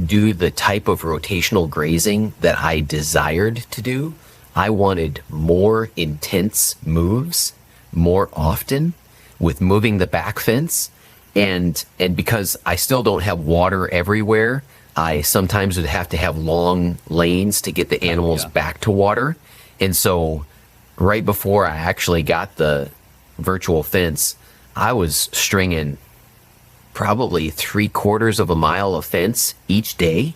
do the type of rotational grazing that I desired to do, I wanted more intense moves more often with moving the back fence. And because I still don't have water everywhere, I sometimes would have to have long lanes to get the animals back to water. And so right before I actually got the virtual fence, I was stringing probably 3/4 of a mile of fence each day.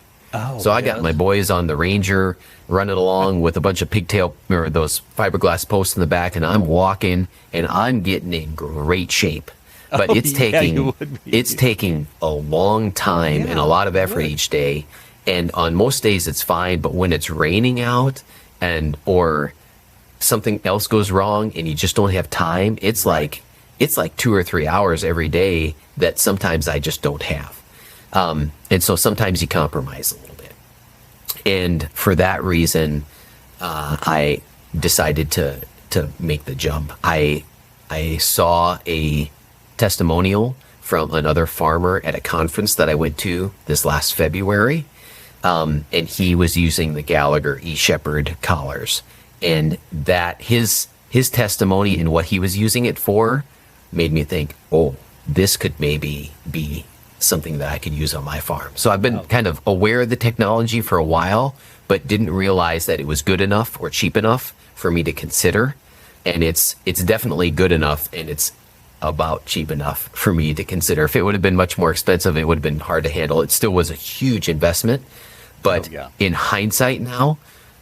So I got my boys on the Ranger running along with a bunch of pigtail or those fiberglass posts in the back, and I'm walking and I'm getting in great shape. But it's taking a long time and a lot of effort each day. And on most days it's fine, but when it's raining out or something else goes wrong and you just don't have time, it's like 2 or 3 hours every day that sometimes I just don't have. And so sometimes you compromise a little bit. And for that reason, I decided to make the jump. I saw a testimonial from another farmer at a conference that I went to this last February. And he was using the Gallagher eShepherd collars, and that his testimony and what he was using it for made me think, oh, this could maybe be something that I could use on my farm. So I've been kind of aware of the technology for a while, but didn't realize that it was good enough or cheap enough for me to consider. And it's definitely good enough, and it's about cheap enough for me to consider. If it would have been much more expensive, it would have been hard to handle. It still was a huge investment. But in hindsight now,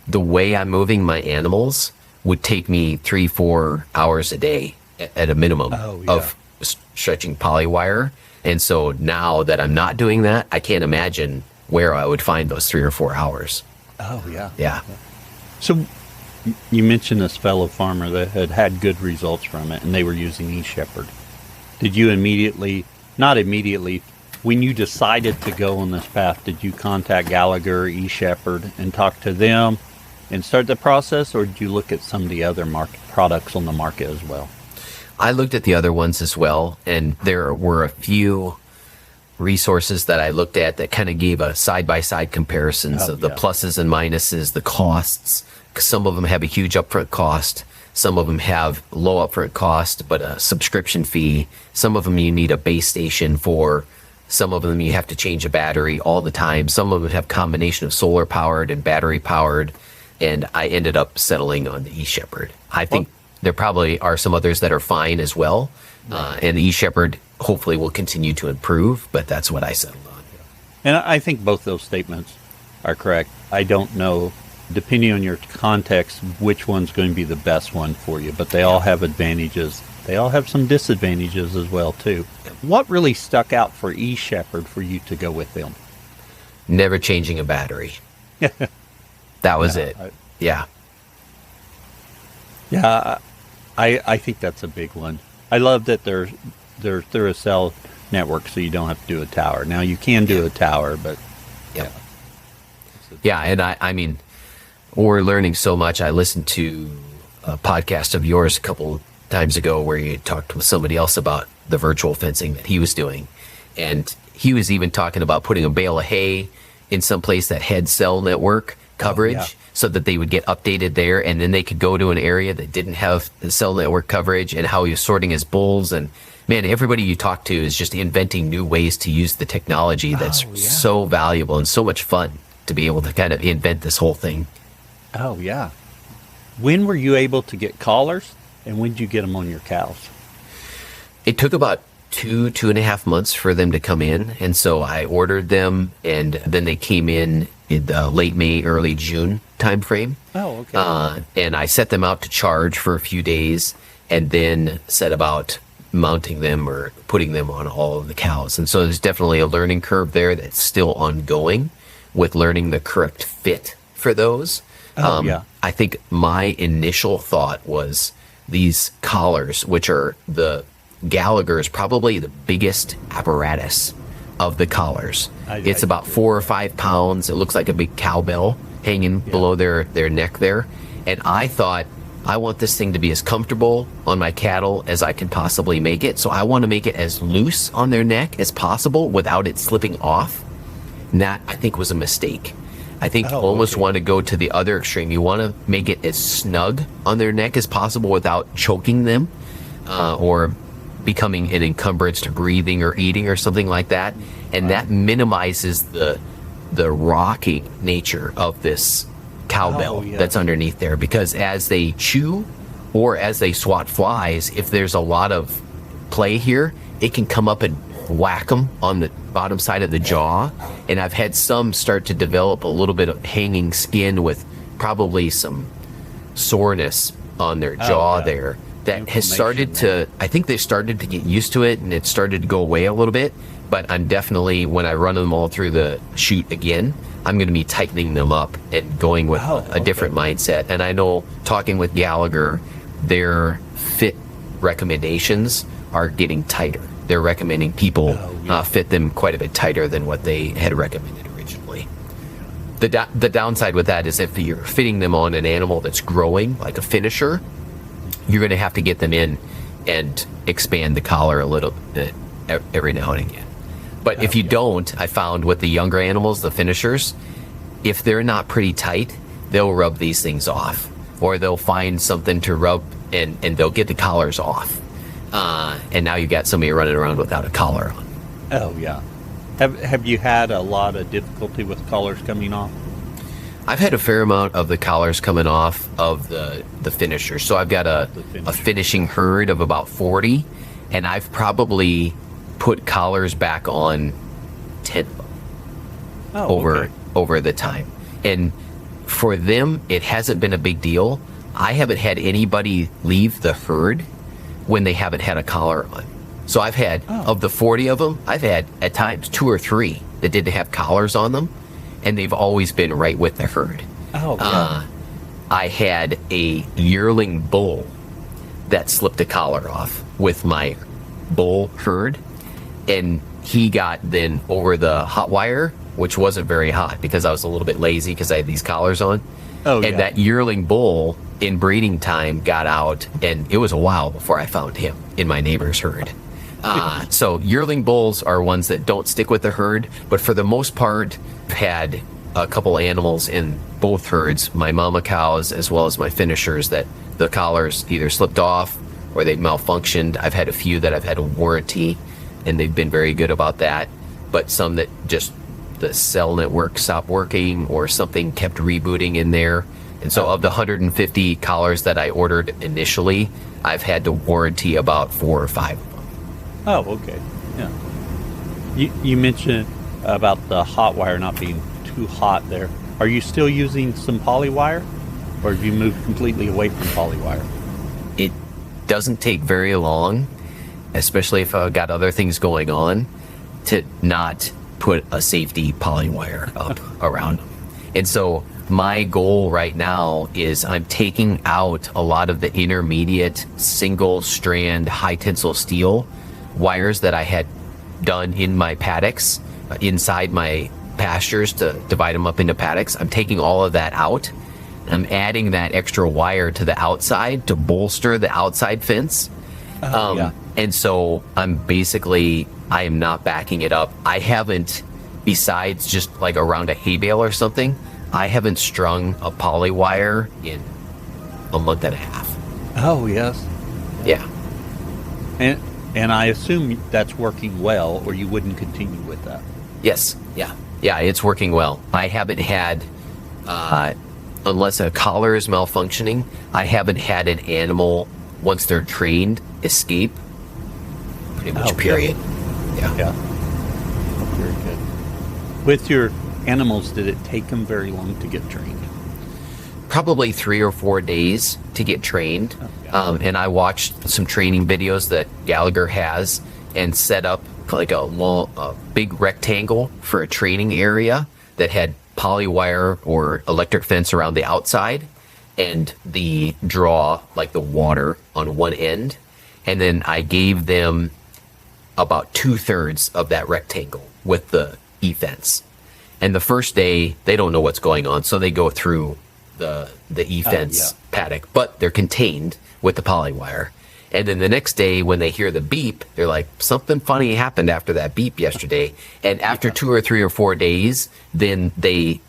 the way I'm moving my animals would take me 3-4 hours a day at a minimum of stretching polywire. And so now that I'm not doing that, I can't imagine where I would find those 3 or 4 hours. Yeah. So you mentioned this fellow farmer that had good results from it, and they were using eShepherd. Did you when you decided to go on this path, did you contact Gallagher, eShepherd, and talk to them and start the process, or did you look at some of the other products on the market as well? I looked at the other ones as well, and there were a few resources that I looked at that kind of gave a side-by-side comparisons of the pluses and minuses, the costs. Some of them have a huge upfront cost. Some of them have low upfront cost, but a subscription fee. Some of them you need a base station for. Some of them you have to change a battery all the time. Some of them have combination of solar powered and battery powered. And I ended up settling on the eShepherd. I think there probably are some others that are fine as well. And the eShepherd hopefully will continue to improve, but that's what I settled on. And I think both those statements are correct. I don't know, depending on your context, which one's going to be the best one for you, but they all have advantages They all have some disadvantages as well, too. What really stuck out for eShepherd for you to go with them? Never changing a battery. That was it. Yeah. Yeah, I think that's a big one. I love that they're through a cell network, so you don't have to do a tower. Now, you can do a tower, but... Yep. Yeah, and I mean, we're learning so much. I listened to a podcast of yours a couple times ago where you talked with somebody else about the virtual fencing that he was doing. And he was even talking about putting a bale of hay in some place that had cell network coverage so that they would get updated there. And then they could go to an area that didn't have the cell network coverage, and how he was sorting his bulls. And man, everybody you talk to is just inventing new ways to use the technology that's so valuable and so much fun to be able to kind of invent this whole thing. Oh, yeah. When were you able to get collars, and when did you get them on your cows? It took about 2.5 months for them to come in. And so I ordered them, and then they came in the late May, early June timeframe. Oh, okay. And I set them out to charge for a few days, and then set about mounting them or putting them on all of the cows. And so there's definitely a learning curve there that's still ongoing with learning the correct fit for those. I think my initial thought was these collars, which are the Gallagher, is probably the biggest apparatus of the collars. It's about 4 or 5 pounds. It looks like a big cowbell hanging below their neck there. And I thought, I want this thing to be as comfortable on my cattle as I can possibly make it. So I want to make it as loose on their neck as possible without it slipping off. And that, I think, was a mistake. I think you almost want to go to the other extreme. You want to make it as snug on their neck as possible without choking them or becoming an encumbrance to breathing or eating or something like that. And that minimizes the rocking nature of this cowbell that's underneath there. Because as they chew or as they swat flies, if there's a lot of play here, it can come up and whack them on the bottom side of the jaw. And I've had some start to develop a little bit of hanging skin with probably some soreness on their jaw there that has started to, I think they started to get used to it, and it started to go away a little bit. But I'm definitely, when I run them all through the chute again, I'm going to be tightening them up and going with a different mindset. And I know, talking with Gallagher, their fit recommendations are getting tighter. They're recommending people fit them quite a bit tighter than what they had recommended originally. The downside with that is if you're fitting them on an animal that's growing, like a finisher, you're going to have to get them in and expand the collar a little bit every now and again. But if you don't, I found with the younger animals, the finishers, if they're not pretty tight, they'll rub these things off. Or they'll find something to rub and they'll get the collars off. And now you got somebody running around without a collar on. Oh, yeah. Have you had a lot of difficulty with collars coming off? I've had a fair amount of the collars coming off of the finisher. So I've got a finishing herd of about 40, and I've probably put collars back on 10 over the time. And for them, it hasn't been a big deal. I haven't had anybody leave the herd when they haven't had a collar on. So I've had, of the 40 of them, I've had at times 2 or 3 that didn't have collars on them, and they've always been right with the herd. I had a yearling bull that slipped a collar off with my bull herd, and he got then over the hot wire, which wasn't very hot because I was a little bit lazy because I had these collars on. That yearling bull in breeding time got out, and it was a while before I found him in my neighbor's herd. So yearling bulls are ones that don't stick with the herd, but for the most part, I've had a couple animals in both herds, my mama cows as well as my finishers, that the collars either slipped off or they malfunctioned. I've had a few that I've had a warranty, and they've been very good about that, but some that just the cell network stopped working or something kept rebooting in there. And so of the 150 collars that I ordered initially, I've had to warranty about 4 or 5 of them. Oh, okay. Yeah. You mentioned about the hot wire not being too hot there. Are you still using some poly wire, or have you moved completely away from poly wire? doesn't take very long, especially if I've got other things going on, to not put a safety poly wire up around them. And so my goal right now is I'm taking out a lot of the intermediate single strand high tensile steel wires that I had done in my paddocks, inside my pastures to divide them up into paddocks. I'm taking all of that out. I'm adding that extra wire to the outside to bolster the outside fence. And so I am not backing it up. I haven't, besides just like around a hay bale or something, I haven't strung a poly wire in a month and a half. Oh, yes. Yeah. And I assume that's working well, or you wouldn't continue with that. Yes. Yeah. Yeah, it's working well. I haven't had, unless a collar is malfunctioning, I haven't had an animal, once they're trained, escape. Pretty much, period. Yeah. Very good. With your animals, did it take them very long to get trained? Probably 3 or 4 days to get trained. And I watched some training videos that Gallagher has and set up like a big rectangle for a training area that had poly wire or electric fence around the outside and the draw, like the water, on one end. And then I gave them about 2/3 of that rectangle with the e-fence. And the first day, they don't know what's going on, so they go through the e-fence paddock, but they're contained with the poly wire. And then the next day, when they hear the beep, they're like, something funny happened after that beep yesterday. And after 2 or 3 or 4 days, then they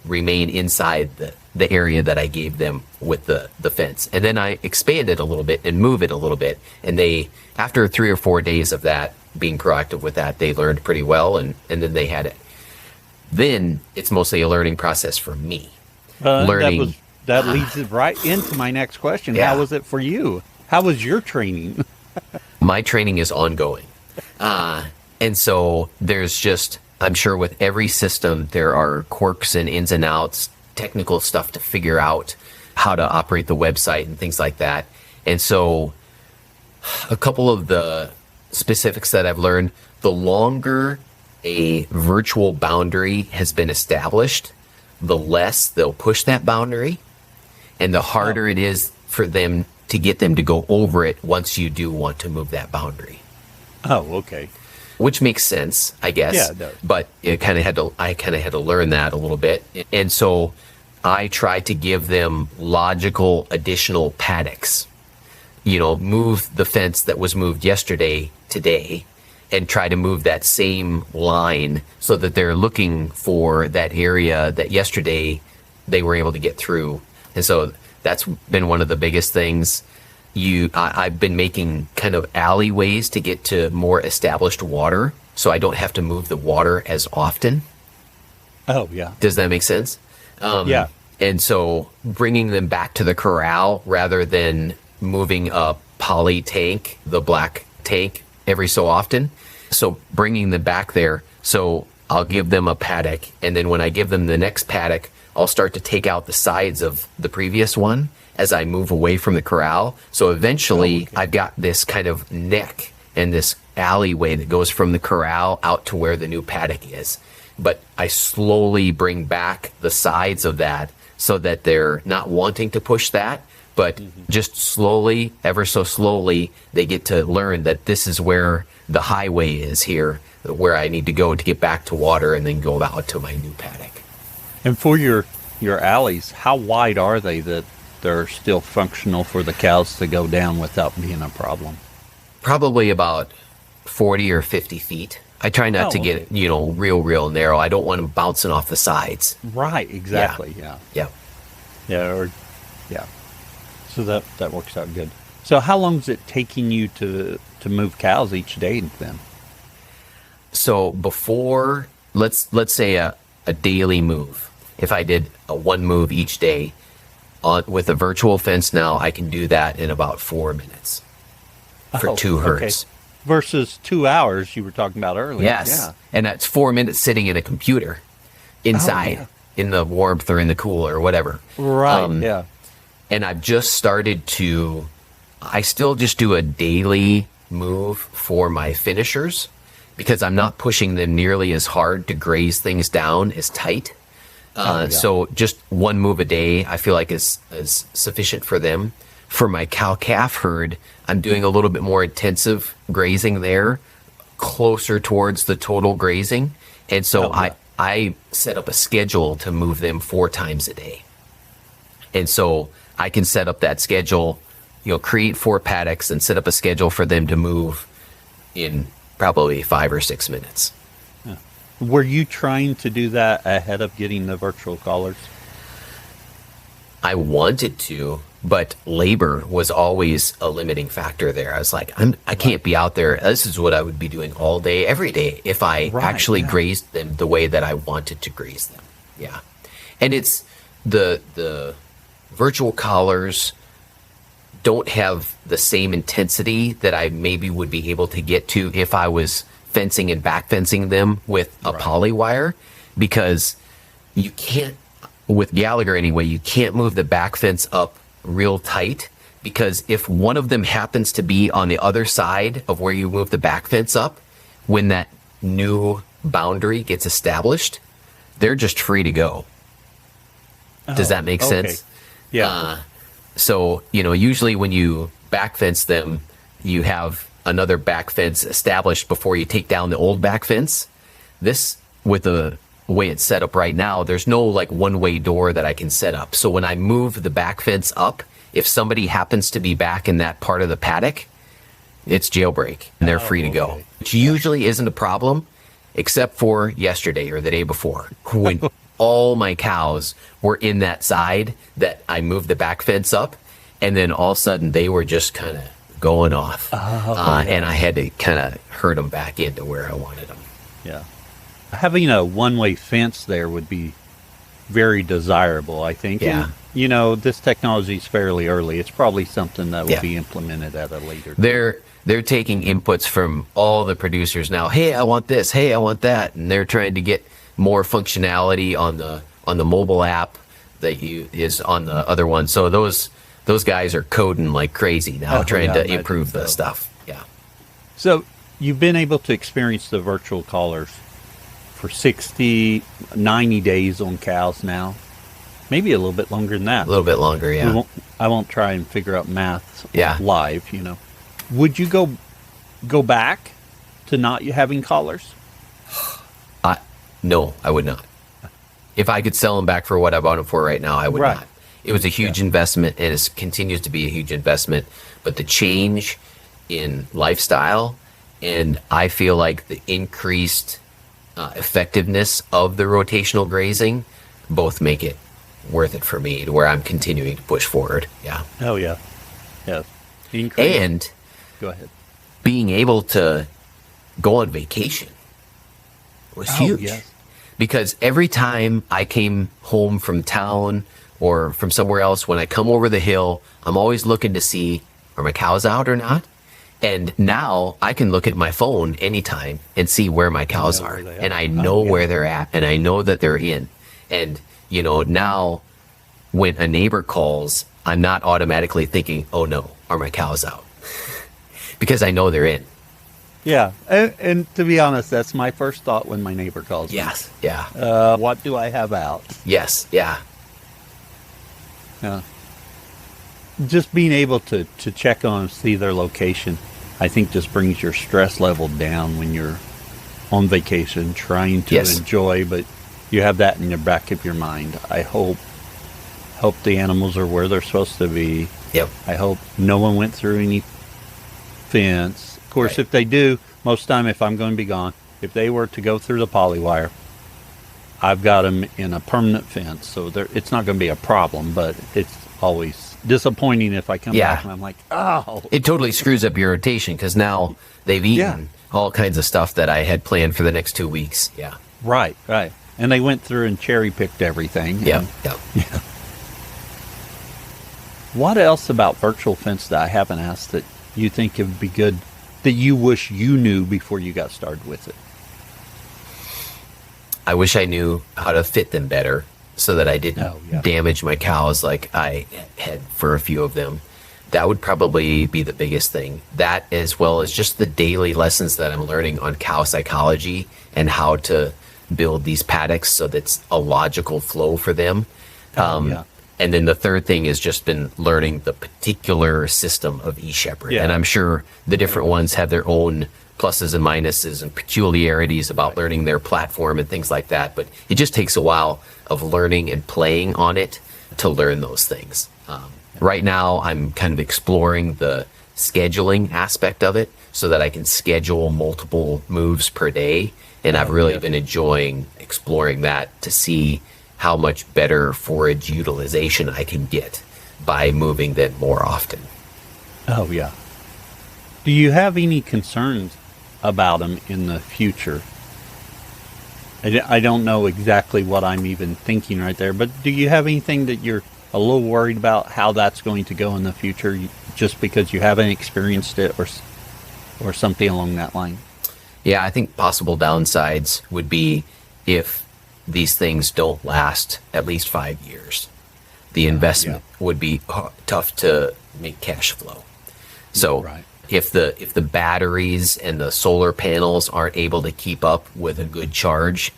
remain inside the area that I gave them with the fence. And then I expand it a little bit and move it a little bit. And they, after 3 or 4 days of that, being proactive with that, they learned pretty well, and then they had it. Then it's mostly a learning process for me. Learning. That leads it right into my next question. Yeah. How was it for you? How was your training? My training is ongoing. And so there's just, I'm sure with every system, there are quirks and ins and outs, technical stuff to figure out how to operate the website and things like that. And so a couple of the specifics that I've learned, the longer a virtual boundary has been established, the less they'll push that boundary, and the harder it is for them to get them to go over it once you do want to move that boundary. Oh, okay. Which makes sense, I guess. Yeah, it does. But I kind of had to learn that a little bit. And so I try to give them logical additional paddocks. Move the fence that was moved yesterday today, and try to move that same line so that they're looking for that area that yesterday they were able to get through. And so that's been one of the biggest things. I've been making kind of alleyways to get to more established water, so I don't have to move the water as often. Oh, yeah. Does that make sense? Yeah. And so bringing them back to the corral rather than moving a poly tank, the black tank, every so often. So bringing them back there. So I'll give them a paddock, and then when I give them the next paddock, I'll start to take out the sides of the previous one as I move away from the corral. So eventually I've got this kind of neck and this alleyway that goes from the corral out to where the new paddock is. But I slowly bring back the sides of that so that they're not wanting to push that, but just slowly, ever so slowly, they get to learn that this is where the highway is here, where I need to go to get back to water and then go out to my new paddock. And for your alleys, how wide are they that they're still functional for the cows to go down without being a problem? Probably about 40 or 50 feet. I try not to get, real narrow. I don't want them bouncing off the sides. Right, exactly, yeah. Yeah. Yeah. So that works out good. So how long is it taking you to move cows each day then? So before, let's say a daily move. If I did a one move each day with a virtual fence now, I can do that in about 4 minutes for 2 herds. Okay. Versus 2 hours you were talking about earlier. Yes. Yeah. And that's 4 minutes sitting in a computer inside in the warmth or in the cool or whatever. Right. Yeah. And I've just started to I still just do a daily move for my finishers because I'm not pushing them nearly as hard to graze things down as tight. So just one move a day, I feel like is sufficient for them. For my cow-calf herd, I'm doing a little bit more intensive grazing there, closer towards the total grazing. And so I set up a schedule to move them 4 times a day. And so I can set up that schedule, create 4 paddocks and set up a schedule for them to move in probably 5 or 6 minutes. Yeah. Were you trying to do that ahead of getting the virtual collars? I wanted to, but labor was always a limiting factor there. I was like, I can't be out there. This is what I would be doing all day, every day, if I actually grazed them the way that I wanted to graze them. Yeah. And it's the virtual collars don't have the same intensity that I maybe would be able to get to if I was fencing and back fencing them with a poly wire, because you can't, with Gallagher anyway, you can't move the back fence up real tight, because if one of them happens to be on the other side of where you move the back fence up, when that new boundary gets established, they're just free to go. Does that make sense? Yeah. So, usually when you back fence them, you have another back fence established before you take down the old back fence. This, with the way it's set up right now, there's no like one-way door that I can set up. So when I move the back fence up, if somebody happens to be back in that part of the paddock, it's jailbreak and they're free to go, which usually isn't a problem, except for yesterday or the day before when all my cows were in that side that I moved the back fence up, and then all of a sudden they were just kind of going off. And I had to kind of herd them back into where I wanted them. Yeah. Having a one-way fence there would be very desirable, I think. Yeah. And, this technology is fairly early. It's probably something that will be implemented at a later time. They're taking inputs from all the producers now. Hey, I want this. Hey, I want that. And they're trying to get more functionality on the mobile app that is on the other one. So those guys are coding like crazy now, trying to improve the stuff. Yeah. So you've been able to experience the virtual collars for 60, 90 days on cows now. Maybe a little bit longer than that. A little bit longer, yeah. I won't try and figure out math live, Would you go back to not having collars? No, I would not. If I could sell them back for what I bought them for right now, I would not. It was a huge investment, and it continues to be a huge investment. But the change in lifestyle, and I feel like the increased effectiveness of the rotational grazing, both make it worth it for me, to where I'm continuing to push forward. Yeah. Oh, yeah. Yeah. And go ahead. Being able to go on vacation was huge. Yes. Because every time I came home from town or from somewhere else, when I come over the hill, I'm always looking to see, are my cows out or not? And now I can look at my phone anytime and see where my cows are. And I know where they're at, and I know that they're in. And, now when a neighbor calls, I'm not automatically thinking, oh no, are my cows out? Because I know they're in. Yeah, and to be honest, that's my first thought when my neighbor calls me. Yes, yeah. What do I have out? Yes, yeah. Yeah. Just being able to check on and see their location, I think just brings your stress level down when you're on vacation, trying to enjoy, but you have that in the back of your mind. I hope the animals are where they're supposed to be. Yep. I hope no one went through any fence. Of course, if they do, most time if I'm going to be gone, if they were to go through the poly wire, I've got them in a permanent fence, so it's not going to be a problem, but it's always disappointing if I come back and I'm like, oh. It totally screws up your rotation, because now they've eaten all kinds of stuff that I had planned for the next 2 weeks. Yeah. Right. And they went through and cherry-picked everything. Yeah. What else about virtual fence that I haven't asked that you think it would be good, that you wish you knew before you got started with it? I wish I knew how to fit them better so that I didn't damage my cows like I had for a few of them. That would probably be the biggest thing. That, as well as just the daily lessons that I'm learning on cow psychology and how to build these paddocks so that's a logical flow for them. And then the third thing has just been learning the particular system of eShepherd. Yeah. And I'm sure the different ones have their own pluses and minuses and peculiarities about learning their platform and things like that. But it just takes a while of learning and playing on it to learn those things. Right now, I'm kind of exploring the scheduling aspect of it so that I can schedule multiple moves per day. And I've really been enjoying exploring that to see how much better forage utilization I can get by moving them more often. Oh, yeah. Do you have any concerns about them in the future? I don't know exactly what I'm even thinking right there, but do you have anything that you're a little worried about how that's going to go in the future just because you haven't experienced it or something along that line? Yeah, I think possible downsides would be if these things don't last at least 5 years. The investment would be tough to make cash flow. So if the batteries and the solar panels aren't able to keep up with a good charge,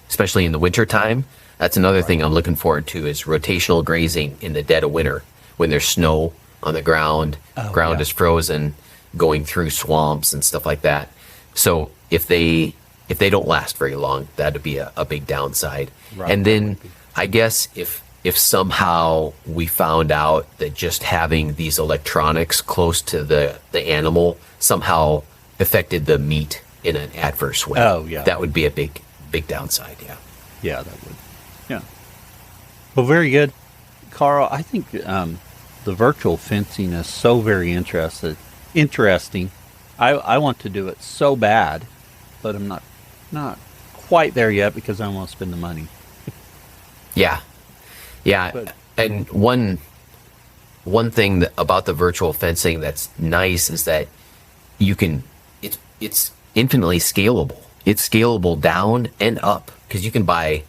especially in the wintertime, that's another thing I'm looking forward to is rotational grazing in the dead of winter when there's snow on the ground, ground is frozen, going through swamps and stuff like that. So if they don't last very long, that'd be a big downside. Right. And then I guess if somehow we found out that just having these electronics close to the animal somehow affected the meat in an adverse way, that would be a big downside. Yeah, that would. Yeah. Well, very good, Karl. I think the virtual fencing is so very interesting. I want to do it so bad, but I'm not quite there yet because I want to spend the money. Yeah. But, and one thing about the virtual fencing that's nice is that it's infinitely scalable. It's scalable down and up because you can buy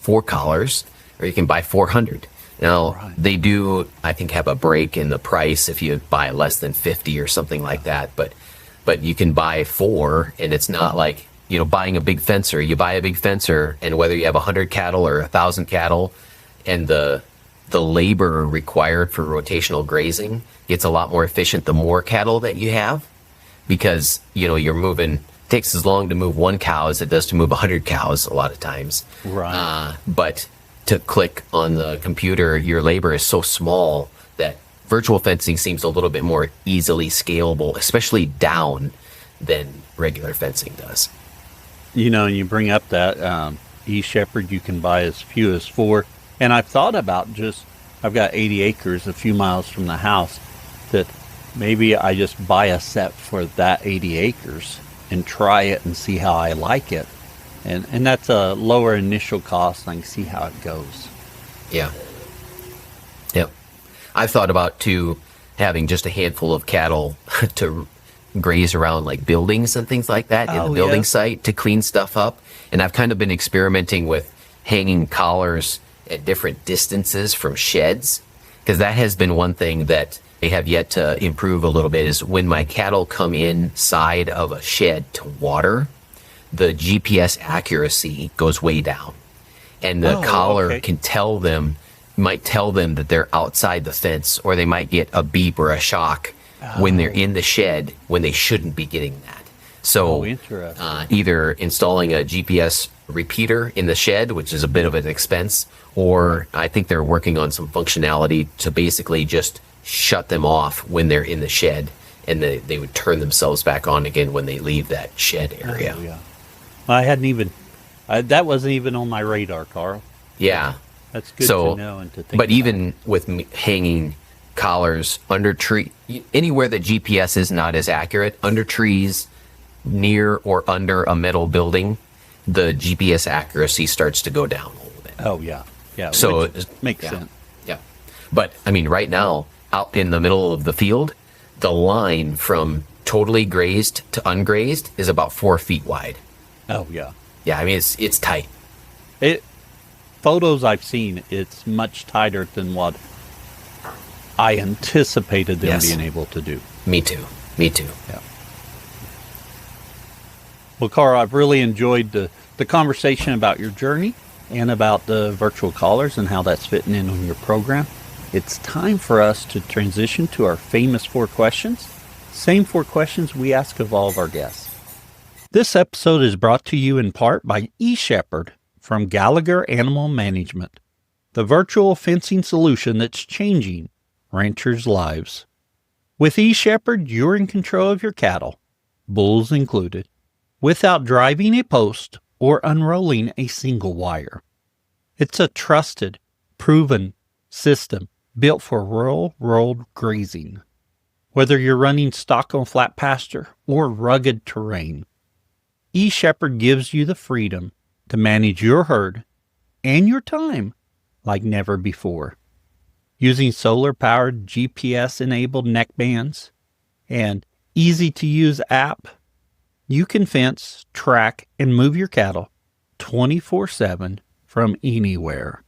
4 collars or you can buy 400. Now, they do, I think, have a break in the price if you buy less than 50 or something like that. But you can buy 4, and it's not like, buying a big fencer. You buy a big fencer, and whether you have 100 cattle or 1,000 cattle, and the labor required for rotational grazing gets a lot more efficient the more cattle that you have, because, you're moving, it takes as long to move 1 cow as it does to move 100 cows a lot of times. Right. But to click on the computer, your labor is so small that virtual fencing seems a little bit more easily scalable, especially down, than regular fencing does. And you bring up that eShepherd, you can buy as few as 4. And I've thought about I've got 80 acres a few miles from the house, that maybe I just buy a set for that 80 acres and try it and see how I like it. And that's a lower initial cost. I can see how it goes. Yeah. Yep. I've thought about, too, having just a handful of cattle to graze around like buildings and things like that in the building site to clean stuff up. And I've kind of been experimenting with hanging collars at different distances from sheds, because that has been one thing that I have yet to improve a little bit, is when my cattle come inside of a shed to water, the GPS accuracy goes way down, and the collar might tell them that they're outside the fence, or they might get a beep or a shock when they're in the shed when they shouldn't be getting that. So either installing a GPS repeater in the shed, which is a bit of an expense, or I think they're working on some functionality to basically just shut them off when they're in the shed, and they would turn themselves back on again when they leave that shed area. I hadn't even, that wasn't even on my radar, Karl. Yeah. That's good to know and to think But about. even with hanging collars under tree, anywhere that GPS is not as accurate, under trees, near or under a metal building, the GPS accuracy starts to go down a little bit. Oh, yeah. Yeah. So it makes sense. Yeah. But, I mean, right now, out in the middle of the field, the line from totally grazed to ungrazed is about 4 feet wide. Oh, yeah. Yeah, I mean, it's tight. Photos I've seen, it's much tighter than what I anticipated them Yes. being able to do. Me too. Yeah. Well, Carl, I've really enjoyed the conversation about your journey and about the virtual collars and how that's fitting in on your program. It's time for us to transition to our famous 4 questions. Same 4 questions we ask of all of our guests. This episode is brought to you in part by eShepherd from Gallagher Animal Management, the virtual fencing solution that's changing ranchers' lives. With eShepherd, you're in control of your cattle, bulls included, without driving a post or unrolling a single wire. It's a trusted, proven system built for rural grazing. Whether you're running stock on flat pasture or rugged terrain, eShepherd gives you the freedom to manage your herd and your time like never before. Using solar-powered GPS-enabled neck bands and easy-to-use app, you can fence, track, and move your cattle 24/7 from anywhere.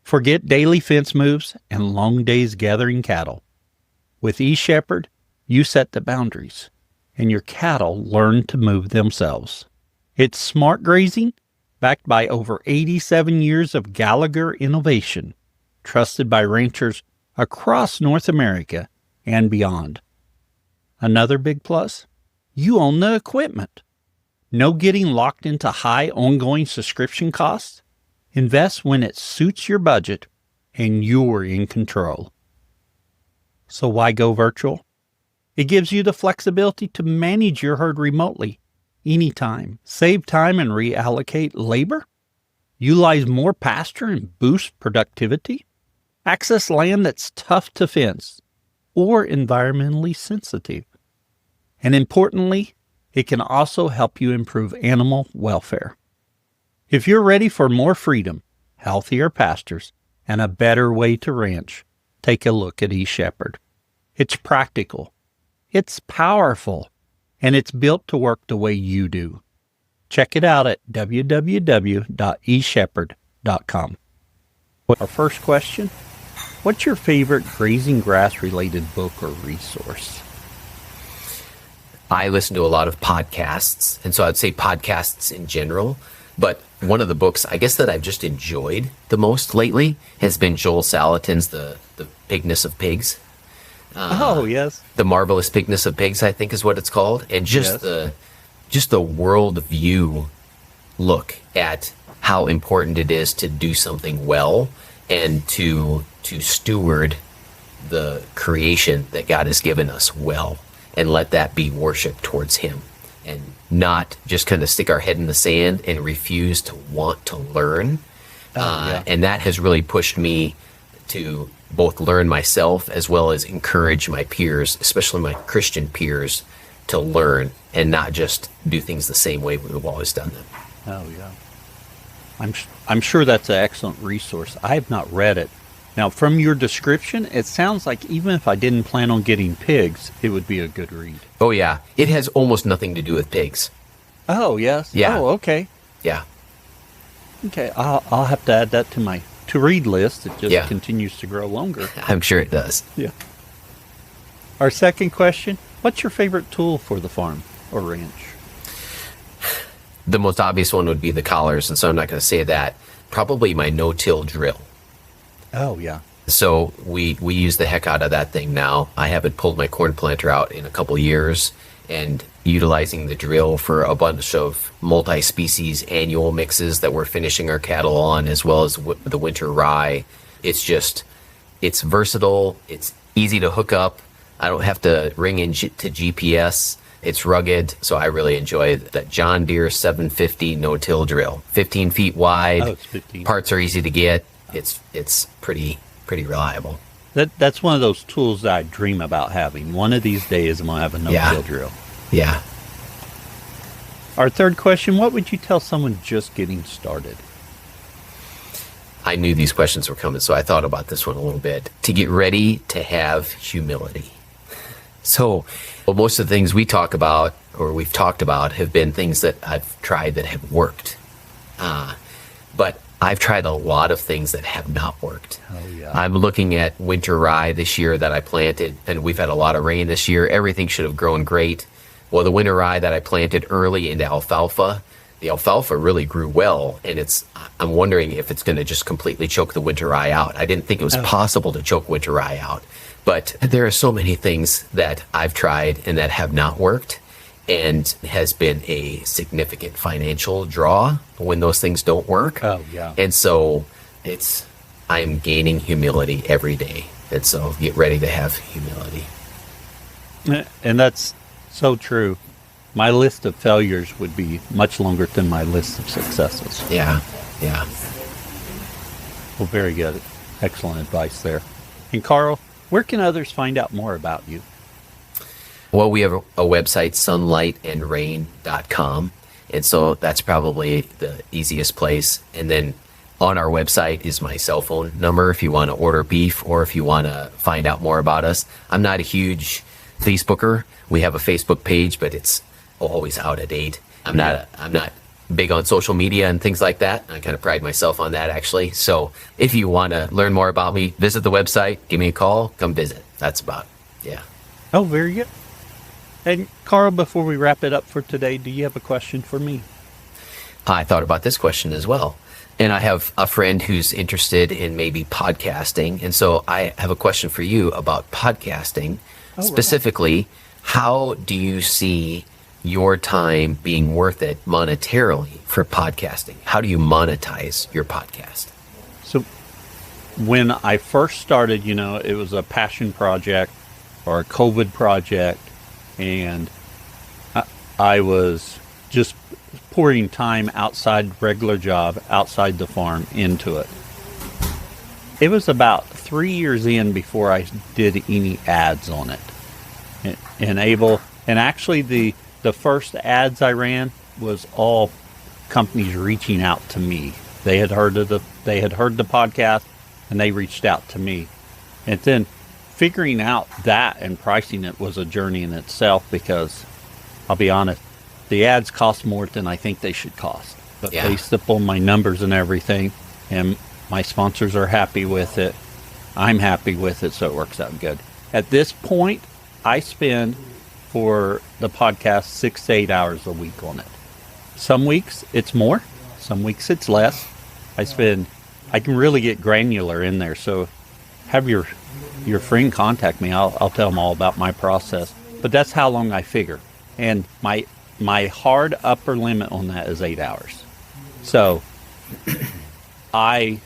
Forget daily fence moves and long days gathering cattle. With eShepherd, you set the boundaries, and your cattle learn to move themselves. It's smart grazing, backed by over 87 years of Gallagher innovation, trusted by ranchers across North America and beyond. Another big plus? You own the equipment. No getting locked into high ongoing subscription costs. Invest when it suits your budget, and you're in control. So why go virtual? It gives you the flexibility to manage your herd remotely, anytime, save time and reallocate labor, utilize more pasture and boost productivity, access land that's tough to fence or environmentally sensitive. And importantly, it can also help you improve animal welfare. If you're ready for more freedom, healthier pastures, and a better way to ranch, take a look at eShepherd. It's practical, it's powerful, and it's built to work the way you do. Check it out at www.eShepherd.com. Our first question, what's your favorite grazing grass related book or resource? I listen to a lot of podcasts, and so I'd say podcasts in general. But one of the books, I guess, that I've just enjoyed the most lately has been Joel Salatin's The Pigness of Pigs. Yes. The Marvelous Pigness of Pigs, I think is what it's called. And just the world view look at how important it is to do something well and to steward the creation that God has given us well and let that be worship towards Him. And not just kind of stick our head in the sand and refuse to want to learn. And that has really pushed me to both learn myself as well as encourage my peers, especially my Christian peers, to learn and not just do things the same way we've always done them. Oh, yeah. I'm sure that's an excellent resource. I have not read it. Now, from your description, it sounds like even if I didn't plan on getting pigs, it would be a good read. Oh, yeah. It has almost nothing to do with pigs. Oh, yes. Yeah. Oh, okay. Yeah. Okay, I'll have to add that to my to-read list. It just Yeah. continues to grow longer. I'm sure it does. Yeah. Our second question, what's your favorite tool for the farm or ranch? The most obvious one would be the collars, and so I'm not going to say that. Probably my no-till drill. Oh, yeah. So we use the heck out of that thing now. I haven't pulled my corn planter out in a couple years, and utilizing the drill for a bunch of multi-species annual mixes that we're finishing our cattle on, as well as the winter rye. It's versatile. It's easy to hook up. I don't have to ring in to GPS. It's rugged, so I really enjoy that John Deere 750 no-till drill. 15 feet wide. Oh, it's 15. Parts are easy to get. It's pretty reliable. That's one of those tools that I dream about having. One of these days, I'm going to have a no-till drill. Yeah. Our third question, what would you tell someone just getting started? I knew these questions were coming, so I thought about this one a little bit. To get ready to have humility. So, most of the things we talk about, or we've talked about, have been things that I've tried that have worked. But I've tried a lot of things that have not worked. Oh, yeah. I'm looking at winter rye this year that I planted, and we've had a lot of rain this year. Everything should have grown great. Well, the winter rye that I planted early into alfalfa, the alfalfa really grew well, and I'm wondering if it's going to just completely choke the winter rye out. I didn't think it was possible to choke winter rye out, but there are so many things that I've tried and that have not worked, and has been a significant financial draw when those things don't work. Oh, yeah. And so I am gaining humility every day. And so get ready to have humility. And that's so true. My list of failures would be much longer than my list of successes. Yeah, yeah. Well, very good. Excellent advice there. And Karl, where can others find out more about you? Well, we have a website, sunlightandrain.com. And so that's probably the easiest place. And then on our website is my cell phone number if you want to order beef or if you want to find out more about us. I'm not a huge Facebooker. We have a Facebook page, but it's always out of date. I'm not big on social media and things like that. I kind of pride myself on that, actually. So if you want to learn more about me, visit the website, give me a call, come visit. That's about it. Yeah. Oh, very good. And Karl, before we wrap it up for today, do you have a question for me? I thought about this question as well. And I have a friend who's interested in maybe podcasting. And so I have a question for you about podcasting. Specifically, how do you see your time being worth it monetarily for podcasting? How do you monetize your podcast? So when I first started, it was a passion project or a COVID project, and I was just pouring time outside regular job, outside the farm, into it. It was about 3 years in before I did any ads on it. And actually the first ads I ran was all companies reaching out to me. They had heard the podcast and they reached out to me. And then figuring out that and pricing it was a journey in itself, because I'll be honest, the ads cost more than I think they should cost. But based upon my numbers and everything, and my sponsors are happy with it, I'm happy with it, so it works out good. At this point, I spend for the podcast 6 to 8 hours a week on it. Some weeks it's more, some weeks it's less. I can really get granular in there. So have your friend contact me. I'll tell them all about my process. But that's how long I figure. And my hard upper limit on that is 8 hours. So I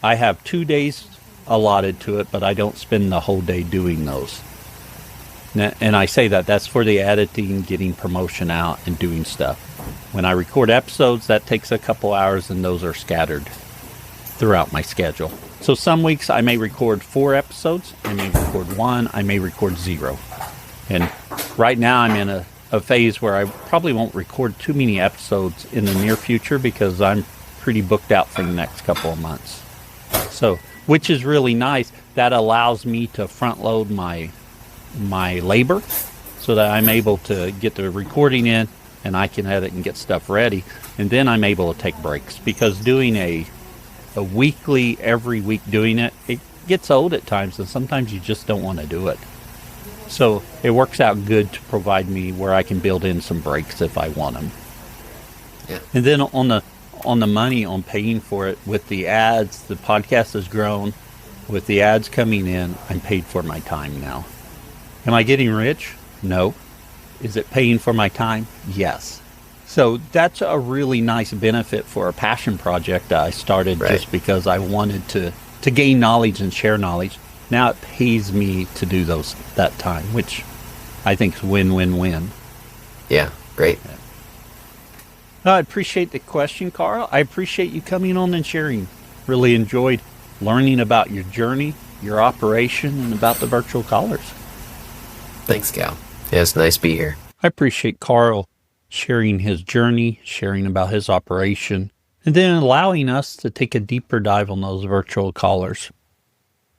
have 2 days allotted to it, but I don't spend the whole day doing those. And I say that's for the editing, getting promotion out, and doing stuff. When I record episodes, that takes a couple hours, and those are scattered throughout my schedule. So some weeks I may record 4 episodes, I may record 1, I may record 0. And right now I'm in a phase where I probably won't record too many episodes in the near future, because I'm pretty booked out for the next couple of months. So, which is really nice. That allows me to front load my labor so that I'm able to get the recording in and I can edit and get stuff ready. And then I'm able to take breaks, because doing a weekly, every week doing it gets old at times, and sometimes you just don't want to do it. So it works out good to provide me where I can build in some breaks if I want them. Yeah. And then on the money, on paying for it, with the ads, the podcast has grown. With the ads coming in, I'm paid for my time now. Am I getting rich? No. Is it paying for my time? Yes. So that's a really nice benefit for a passion project that I started just because I wanted to gain knowledge and share knowledge. Now it pays me to do that time, which I think is win-win-win. Yeah, great. I appreciate the question, Karl. I appreciate you coming on and sharing. Really enjoyed learning about your journey, your operation, and about the virtual collars. Thanks, Cal. Yeah, it's nice to be here. I appreciate Karl sharing his journey, sharing about his operation, and then allowing us to take a deeper dive on those virtual collars.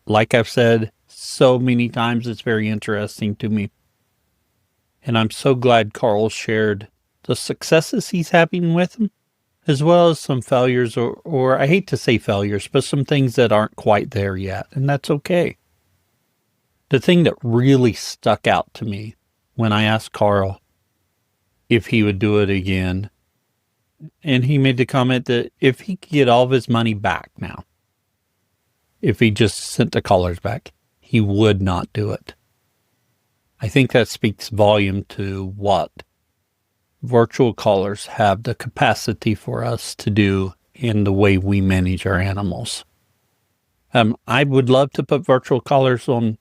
Like I've said so many times, it's very interesting to me. And I'm so glad Karl shared the successes he's having with them, as well as some failures, or I hate to say failures, but some things that aren't quite there yet, and that's okay. The thing that really stuck out to me when I asked Karl if he would do it again, and he made the comment that if he could get all of his money back now, if he just sent the collars back, he would not do it. I think that speaks volume to what virtual collars have the capacity for us to do in the way we manage our animals. I would love to put virtual collars on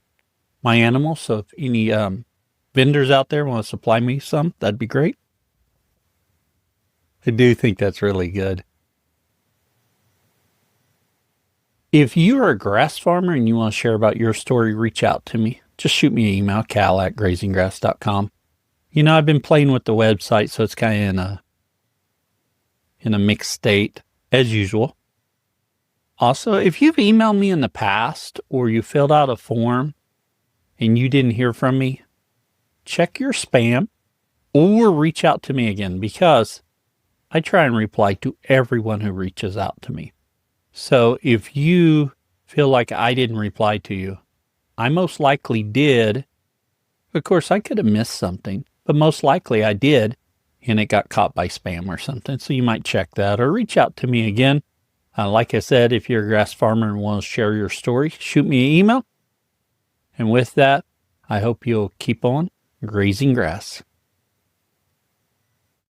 my animals, so if any vendors out there want to supply me some, that'd be great. I do think that's really good. If you are a grass farmer and you want to share about your story, reach out to me. Just shoot me an email, cal@grazinggrass.com. I've been playing with the website, so it's kind of in a mixed state, as usual. Also, if you've emailed me in the past or you filled out a form and you didn't hear from me, check your spam or reach out to me again, because I try and reply to everyone who reaches out to me. So if you feel like I didn't reply to you, I most likely did. Of course, I could have missed something, but most likely I did, and it got caught by spam or something. So you might check that or reach out to me again. Like I said, if you're a grass farmer and want to share your story, shoot me an email. And with that, I hope you'll keep on grazing grass.